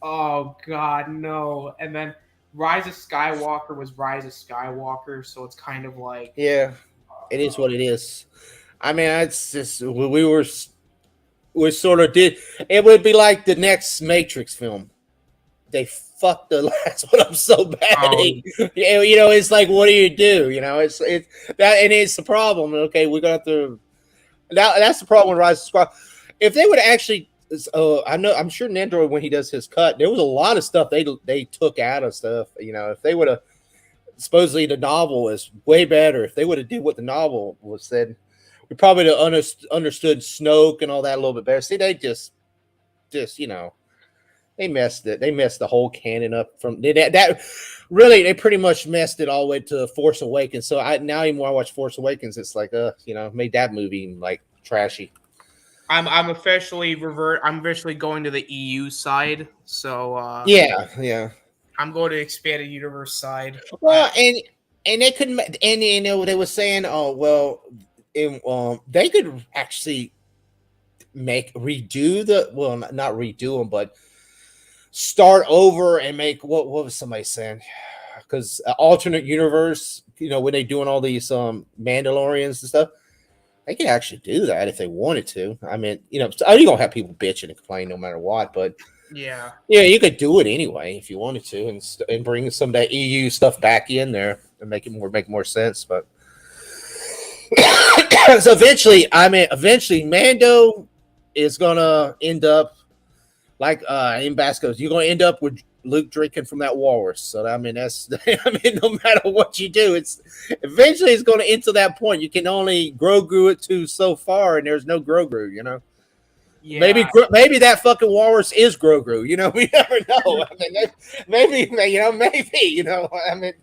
oh god, no. And then Rise of Skywalker was Rise of Skywalker, so it's kind of it is what it is. I mean, it's just we sort of did. It would be like the next Matrix film. They fucked the last one up so bad. It's like, what do you do? It's that, and it's the problem. Okay, we're gonna have to. That's the problem with Rise of Skywalker. If they would actually. I'm sure Nandroid, when he does his cut, there was a lot of stuff they took out of stuff. If they would have, supposedly the novel is way better. If they would have did what the novel was said, we probably would have understood Snoke and all that a little bit better. See, they just they messed it. They messed the whole canon up from that. Really, they pretty much messed it all the way to Force Awakens. So now even when I watch Force Awakens, it's like made that movie trashy. I'm officially I'm officially going to the EU side. So yeah. I'm going to expanded universe side. Well, and they couldn't, and they were saying, they could actually redo not redo them, but start over and make what was somebody saying? Because alternate universe, when they doing all these Mandalorians and stuff. They could actually do that if they wanted to. I mean, you're gonna have people bitching and complaining no matter what, but you could do it anyway if you wanted to, and bring some of that EU stuff back in there and make more sense. But so eventually, Mando is gonna end up like in Basco's. You're gonna end up with Luke drinking from that walrus. So no matter what you do, it's eventually going to enter that point. You can only Grogu it to so far, and there's no Grogu. Yeah. Maybe that fucking walrus is Grogu. We never know. I mean, maybe. I mean,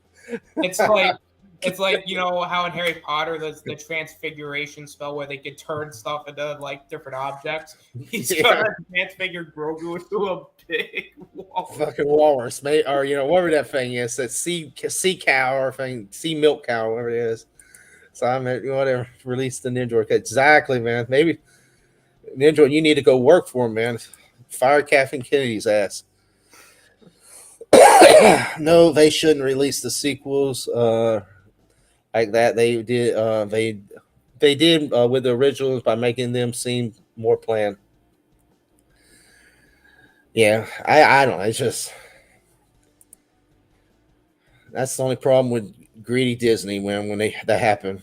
it's like It's like, you know how in Harry Potter there's the transfiguration spell where they could turn stuff into like different objects. He's gonna transfigure Grogu into a big walrus. Fucking walrus, mate, or whatever that thing is, that sea cow or thing, sea milk cow, whatever it is. So I mean, whatever. Release the Ninja. Exactly, man. Maybe Ninja, you need to go work for him, man. Fire Kathleen Kennedy's ass. No, they shouldn't release the sequels like that. They did. They did with the originals by making them seem more planned. Yeah, I don't know. It's just that's the only problem with greedy Disney when that happened.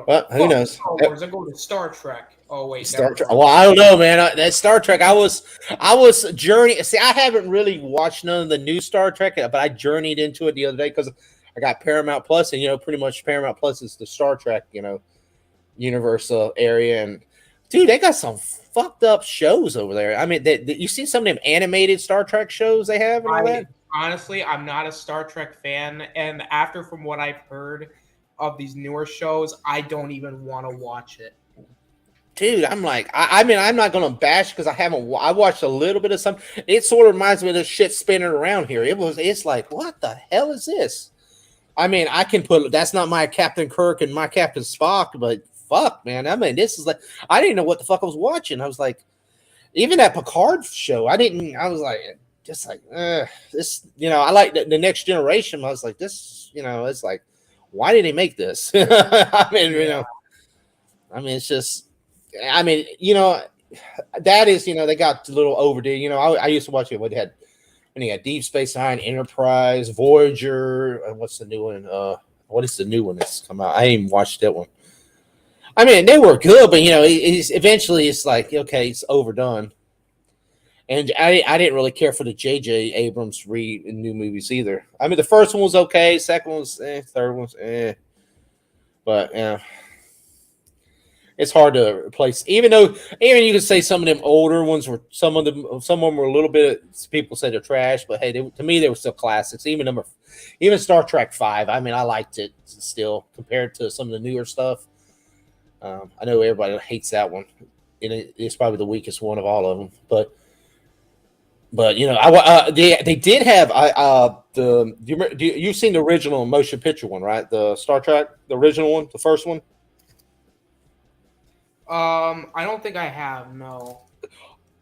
But who knows? Star Wars, I go to Star Trek. Oh wait, Star Trek. Well, I don't know, man. That Star Trek, I was journey. See, I haven't really watched none of the new Star Trek, but I journeyed into it the other day because I got Paramount Plus, and pretty much Paramount Plus is the Star Trek, universal area, and dude, they got some fucked up shows over there. I mean, you see some of them animated Star Trek shows they have and all that. Honestly, I'm not a Star Trek fan, and from what I've heard of these newer shows, I don't even want to watch it. Dude, I'm like, I mean, I'm not gonna bash because I watched a little bit of some. It sort of reminds me of the shit spinning around here. It's like, what the hell is this? I mean, I can that's not my Captain Kirk and my Captain Spock, but fuck, man. I mean, this is like, I didn't know what the fuck I was watching. I was like, even that Picard show, I was like, just like, this, I like the Next Generation. I was like, this, it's like, why did they make this? I mean, it's just, that is, they got a little overdue. I used to watch it when they had Deep Space Nine, Enterprise, Voyager, and what's the new one? What is the new one that's come out? I ain't even watched that one. I mean, they were good, but eventually it's like, okay, it's overdone. And I didn't really care for the J.J. Abrams new movies either. I mean, the first one was okay, second one was third one was but it's hard to replace. Even you can say some of them older ones were some of them were a little bit. People say they're trash, but hey, to me they were still classics. Even Star Trek V. I mean, I liked it still compared to some of the newer stuff. I know everybody hates that one, and it's probably the weakest one of all of them. But they did have you've seen the original motion picture one, right? The Star Trek, the original one, the first one. I don't think I have. No.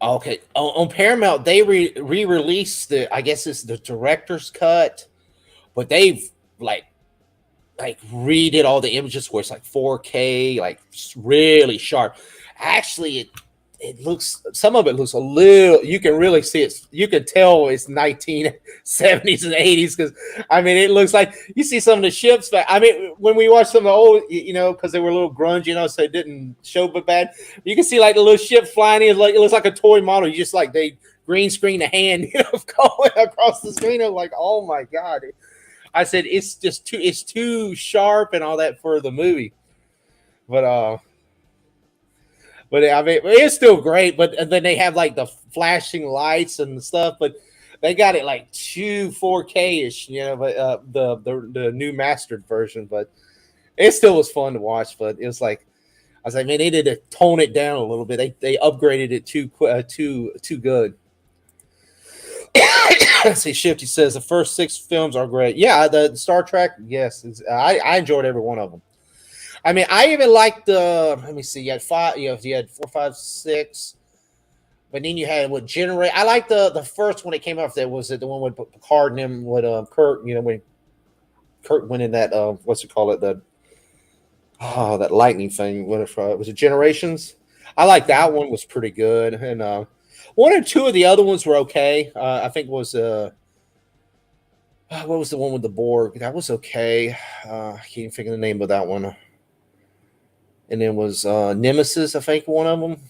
Okay, on Paramount they re-released I guess it's the director's cut, but they've like redid all the images where it's like 4K, like really sharp. Actually, it looks, some of it looks a little, you can really see it. You can tell it's 1970s and 80s because, I mean, it looks like you see some of the ships. But I mean, when we watch some of the old, because they were a little grunge, so it didn't show but bad. You can see like the little ship flying in, like it looks like a toy model. You just like they green screen a hand, going across the screen. I'm like, oh my God. I said, it's too sharp and all that for the movie. But I mean, it's still great. But then they have like the flashing lights and stuff. But they got it like 4K-ish, but the new mastered version. But it still was fun to watch. But it was like, I was like, man, they need to tone it down a little bit. They upgraded it too good. See, Shifty says the first 6 films are great. Yeah, the Star Trek, yes, I enjoyed every one of them. I mean, I even liked the. Let me see. You had 5. You had 4, 5, 6. But then you had what generate. I like the first one that came out. That was the one with Picard and him with Kirk. When Kirk went in that what's it called it that lightning thing. What was it? Generations. I like that one. Was pretty good. And 1 or 2 of the other ones were okay. I think it was what was the one with the Borg? That was okay. I can't think of the name of that one. And then was Nemesis, I think, one of them.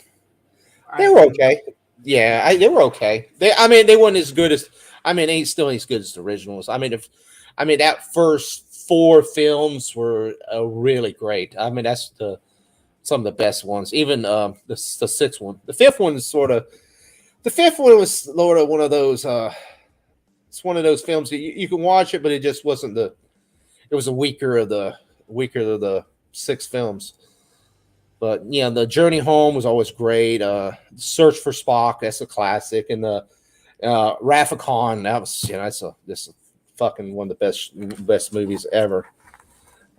They were okay. Yeah, they were okay. They weren't as good as. I mean, they ain't still as good as the originals. I mean, that first 4 films were really great. I mean, that's some of the best ones. Even the 6th one, the 5th one is sort of. The 5th one was sort of one of those. It's one of those films that you can watch it, but it just wasn't it was a weaker of the 6 films. But yeah, the Journey Home was always great. Search for Spock, that's a classic, and the Wrath of Khan, that was that's this fucking one of the best movies ever.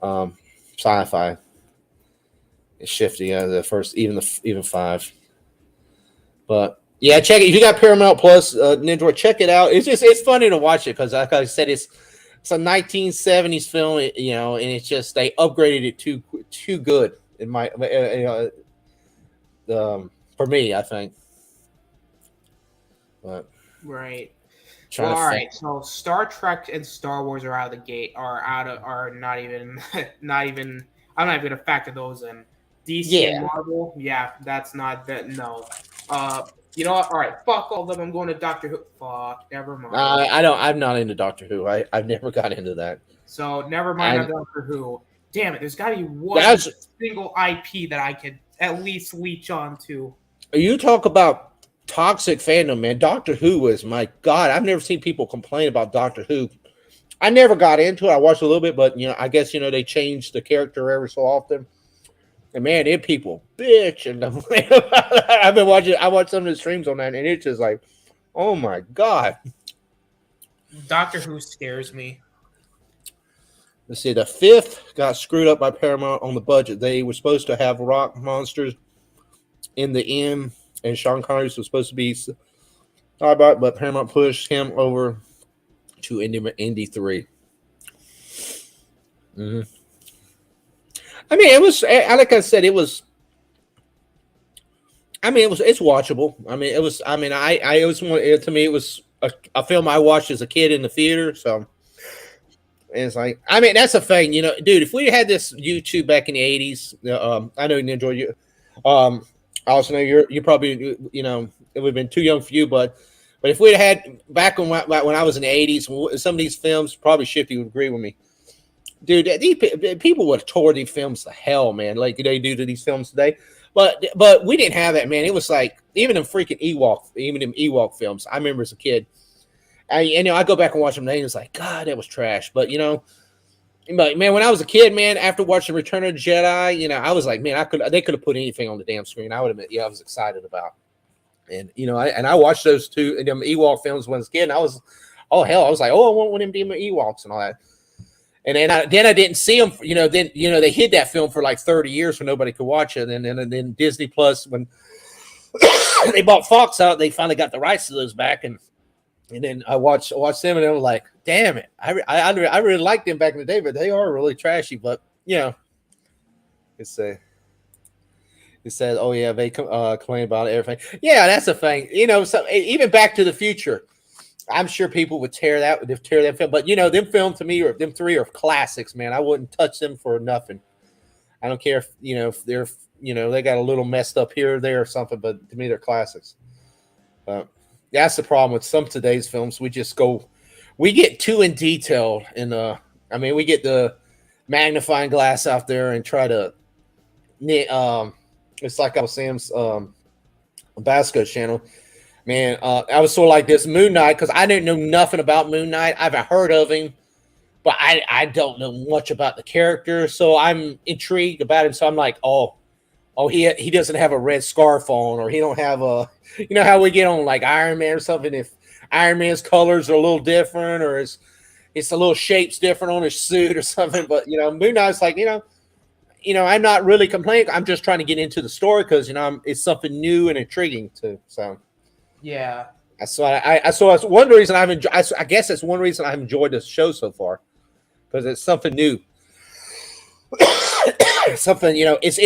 Sci-fi. It's shifty. The first, even 5. But yeah, check it. If you got Paramount Plus, Ninja, check it out. It's funny to watch it because, like I said, it's a 1970s film, and it's just they upgraded it too good in my for me, I think. But Right. trying Well, to all think. right. So Star Trek and Star Wars are out of the gate. Are not even not even. I'm not even gonna factor those in. DC and Yeah, Marvel, yeah, that's not that. No. You know what? All right. Fuck all of them. I'm going to Doctor Who. Fuck. Never mind. I don't. I'm not into Doctor Who. I've never got into that. So never mind on And Doctor Who. Damn it. There's got to be one that's single IP that I could at least leech onto. you talk about toxic fandom, man. Doctor Who is my god. I've never seen people complain about Doctor Who. I never got into it. I watched a little bit, but I guess they change the character every so often. And man, it people bitch, and I've been watching. I watched some of the streams on that, and it's just like, oh my god. Doctor Who scares me. Let's see. The 5th got screwed up by Paramount on the budget. They were supposed to have rock monsters in the end, and Sean Connery was supposed to be but Paramount pushed him over to Indy 3. Mm-hmm. I mean, it was like I said, it was. I mean, it's watchable. I mean, it was. I mean, it was to me. It was a film I watched as a kid in the theater. So it's like, I mean, that's the thing, dude. If we had this YouTube back in the '80s, I know you enjoy you. I also know you probably it would have been too young for you, but if we'd had back when I was in the '80s, some of these films, probably Shifty would agree with me. Dude, people would have tore these films to hell, man, like they do to these films today. But we didn't have that, man. It was like even them Ewok films. I remember as a kid, I go back and watch them now, and it's like, God, that was trash. But man, when I was a kid, man, after watching Return of the Jedi, I was like, man, they could have put anything on the damn screen. I would have been, I was excited about. And I watched those two them Ewok films when I was a kid, and I was, oh hell, I was like, oh, I want one of them damn Ewoks and all that. And then I didn't see them. Then they hid that film for like 30 years so nobody could watch it. And then Disney Plus, when they bought Fox out, they finally got the rights to those back. And then I watched them, and I was like, damn it, I really liked them back in the day, but they are really trashy. But it says, oh yeah, they complain about everything. Yeah, that's the thing. So even Back to the Future. I'm sure people would tear that film, but them films to me, or them 3 are classics, man. I wouldn't touch them for nothing. I don't care if they're they got a little messed up here or there or something, but to me they're classics. That's the problem with some of today's films. We get too in detail, and I mean, we get the magnifying glass out there and try to it's like I was saying, Basco channel. Man, I was sort of like this MoonKnight because I didn't know nothing about MoonKnight. I haven't heard of him, but I don't know much about the character, so I'm intrigued about him. So I'm like, oh, he doesn't have a red scarf on, or he don't have a, how we get on like Iron Man or something. If Iron Man's colors are a little different, or it's a little shapes different on his suit or something. But MoonKnight's like, I'm not really complaining. I'm just trying to get into the story because it's something new and intriguing too. So. Yeah. So that's one reason I guess that's one reason I've enjoyed this show so far, because it's something new. Something, it's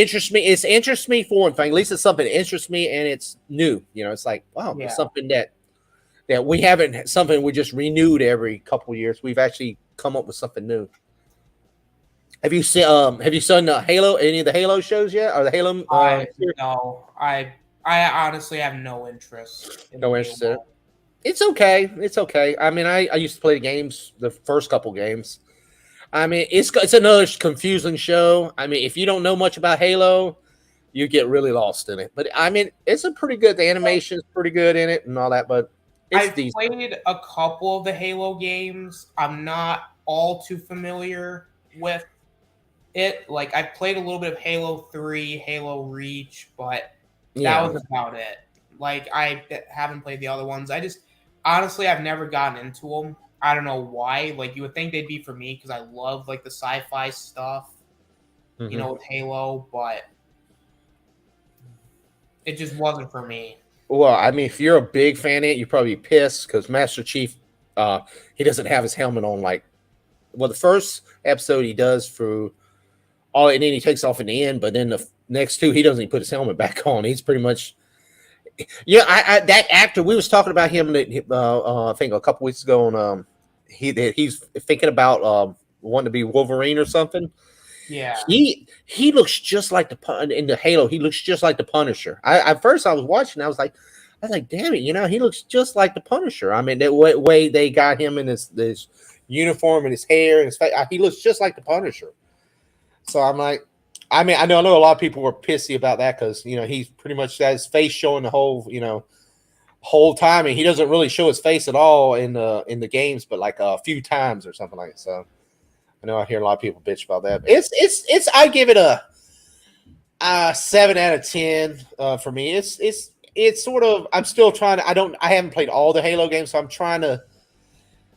interests me for one thing. At least it's something that interests me, and it's new. It's like, wow, it's something that we haven't, something we just renewed every couple of years. We've actually come up with something new. Have you seen Halo, any of the Halo shows yet? Or the Halo no. I honestly have no interest. No interest in it. It's okay. I mean, I used to play the games, the first couple games. I mean, it's another confusing show. I mean, if you don't know much about Halo, you get really lost in it. But I mean, it's a pretty good. The animation's pretty good in it and all that. But I've played a couple of the Halo games. I'm not all too familiar. with it. Like I played a little bit of Halo 3, Halo Reach, but that Yeah. was about it. Like I haven't played the other ones. I just honestly I've never gotten into them. I don't know why. Like you would think they'd be for me because I love like the sci-fi stuff, Mm-hmm. with Halo, but it just wasn't for me. Well, I mean, if you're a big fan of it, you're probably pissed because Master Chief, he doesn't have his helmet on. Like, well, the first episode he does for all, and then he takes off in the end. But then the next two, he doesn't even put his helmet back on. He's pretty much, yeah. That actor we was talking about him, I think a couple weeks ago on he's thinking about wanting to be Wolverine or something. Yeah. He looks just like in the Halo. He looks just like the Punisher. At first I was watching, I was like, damn it, he looks just like the Punisher. I mean, that way they got him in this uniform and his hair and his face. He looks just like the Punisher. So I'm like, I mean, I know a lot of people were pissy about that because he's pretty much got his face showing the whole time, and he doesn't really show his face at all in the games, but like a few times or something like that. So. I know I hear a lot of people bitch about that. It's I give it a 7 out of 10 for me. It's sort of, I'm still trying to, I haven't played all the Halo games, so I'm trying to,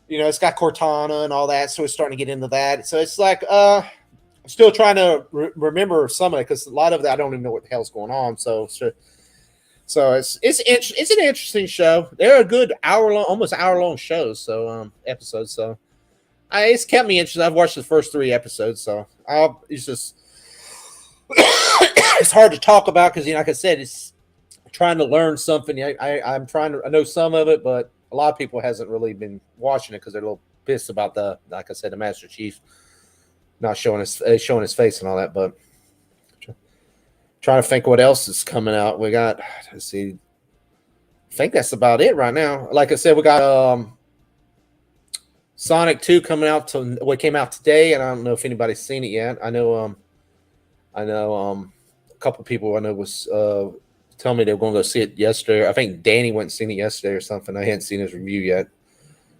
it's got Cortana and all that, so it's starting to get into that. So it's like I'm still trying to remember some of it because a lot of that I don't even know what the hell's going on. So it's an interesting show. They're a good almost hour long shows, so episodes. So. It's kept me interested. I've watched the first 3 episodes, so it's just it's hard to talk about because like I said, it's trying to learn something. I'm trying to. I know some of it, but a lot of people hasn't really been watching it because they're a little pissed about like I said, the Master Chief not showing his face and all that. But trying to think what else is coming out. We got. Let's see. I think that's about it right now. Like I said, we got Sonic 2 coming out what came out today, and I don't know if anybody's seen it yet. I know a couple people I know was telling me they were going to go see it yesterday. I think Danny went and seen it yesterday or something. I hadn't seen his review yet.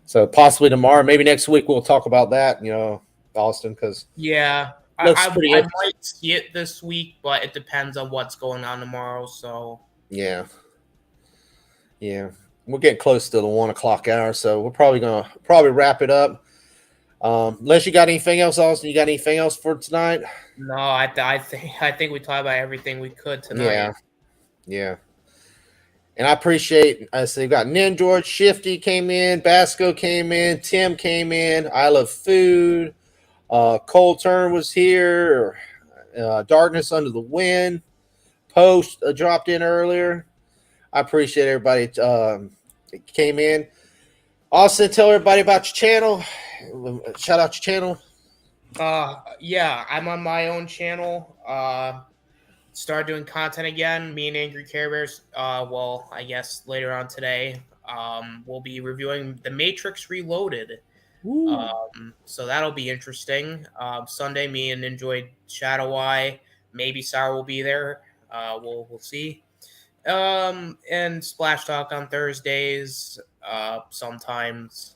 So possibly tomorrow, maybe next week we'll talk about that, Austin, because yeah. I might see it this week, but it depends on what's going on tomorrow. So yeah. We're getting close to the 1 o'clock hour, so we're probably gonna wrap it up. Unless you got anything else, Austin. You got anything else for tonight? No, I think we talked about everything we could tonight. Yeah. And I appreciate. I say, got Ninjord, Shifty came in, Basco came in, Tim came in. I Love Food. Cole Turn was here. Darkness Under the Wind. Post dropped in earlier. I appreciate everybody that came in. Austin, tell everybody about your channel. Shout out your channel. Yeah, I'm on my own channel. Start doing content again. Me and Angry Care Bears. Well, I guess later on today, we'll be reviewing The Matrix Reloaded. So that'll be interesting. Sunday, me and Enjoyed Shadow Eye. Maybe Sour will be there. We'll see. And Splash Talk on Thursdays, sometimes,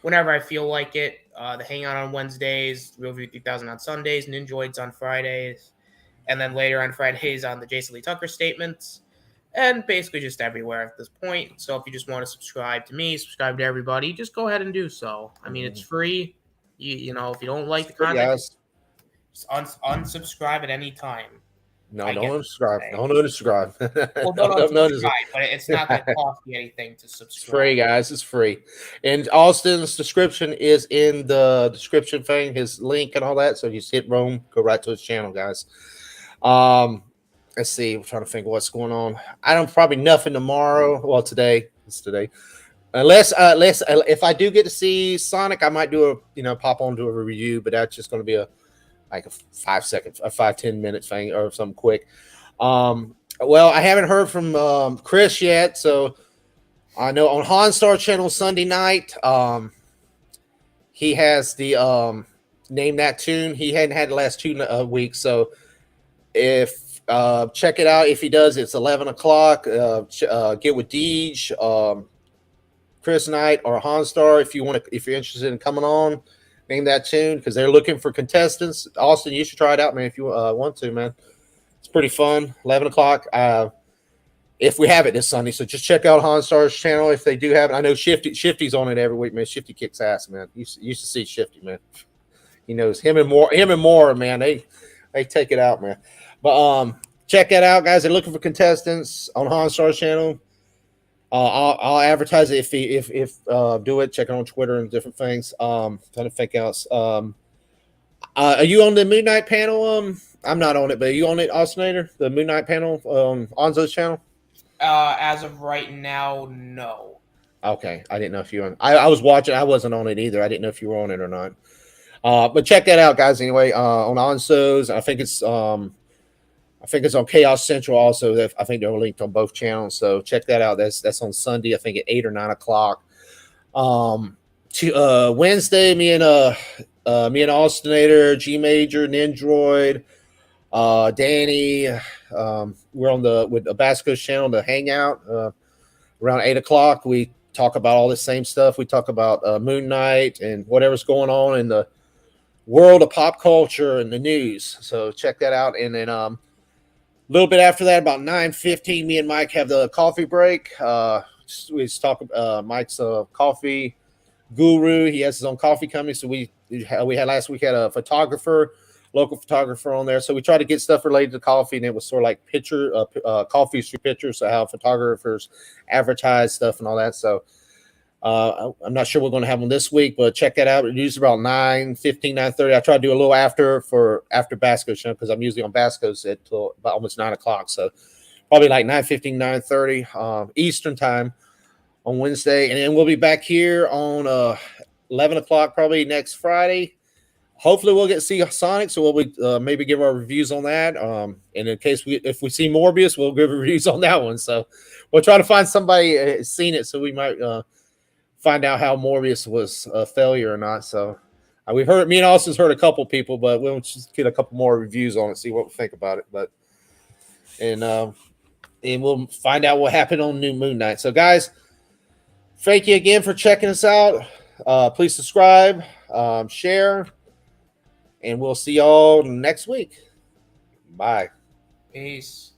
whenever I feel like it. The Hangout on Wednesdays, Real View 3000 on Sundays, Ninjoids on Fridays, and then later on Fridays on the Jasonlee Tucker statements, and basically just everywhere at this point. So if you just want to subscribe to me, subscribe to everybody, just go ahead and do so. I mean, it's free. You know, if you don't like the content, just unsubscribe at any time. No, don't unsubscribe. Don't unsubscribe. Well, don't unsubscribe, but it's not going to cost you anything to subscribe. It's free, guys. It's free. And Austin's description is in the description thing, his link and all that. So you just hit Rome, go right to his channel, guys. Let's see. I'm trying to think what's going on. I don't probably nothing tomorrow. Well, today. It's today. Unless if I do get to see Sonic, I might do pop on to a review, but that's just going to be a 5-10 minute thing or something quick. Well, I haven't heard from Chris yet, so I know on Honstar channel Sunday night, he has the Name That Tune. He hadn't had the last 2 weeks, so if check it out. If he does, it's 11 o'clock. Get with Deej, Chris Knight, or Honstar if you're interested in coming on. name that tune because they're looking for contestants. Austin, you should try it out, man, if you want to, man. It's pretty fun. 11 o'clock. If we have it this Sunday, so just check out Hanstar's channel if they do have it. I know Shifty's on it every week, man. Shifty kicks ass, man. You used to see Shifty, man. He knows him and more, man. They take it out, man. But check that out, guys. They're looking for contestants on Hanstar's channel. I'll advertise it if do it. Check it on Twitter and different things. Trying to think else. Are you on the MoonKnight panel? I'm not on it, but are you on it, Austinator? The MoonKnight panel on Onzo's channel? As of right now, no. Okay, I didn't know if you were on. I was watching. I wasn't on it either. I didn't know if you were on it or not. But check that out, guys. Anyway, on Onzo's, I think it's on Chaos Central also. I think they're linked on both channels. So check that out. That's on Sunday. I think at 8 or 9 o'clock. Wednesday, me and Austinator, G Major, Nindroid, Danny. We're on with the Basco's channel, the Hangout. Around 8 o'clock, we talk about all the same stuff. We talk about MoonKnight and whatever's going on in the world of pop culture and the news. So check that out. And then a little bit after that, about 9:15, me and Mike have the coffee break. We just talk. Mike's a coffee guru. He has his own coffee company. So we had last week had a local photographer on there. So we try to get stuff related to coffee, and it was sort of like coffee through pictures. So how photographers advertise stuff and all that. So I'm not sure we're going to have them this week, but check that out. It's usually about 9:15, 9:30. I try to do a little after Basco's show because I'm usually on Basco's at about almost 9 o'clock. So probably like 9:15, 9:30 Eastern time on Wednesday. And then we'll be back here on 11 o'clock probably next Friday. Hopefully we'll get to see Sonic, so we'll maybe give our reviews on that. And in case if we see Morbius, we'll give reviews on that one. So we'll try to find somebody who's seen it, so we might find out how Morbius was a failure or not. So me and Austin's heard a couple people, but we'll just get a couple more reviews on it, see what we think about it. And we'll find out what happened on New MoonKnight. So guys, thank you again for checking us out. Please subscribe, share. And we'll see y'all next week. Bye. Peace.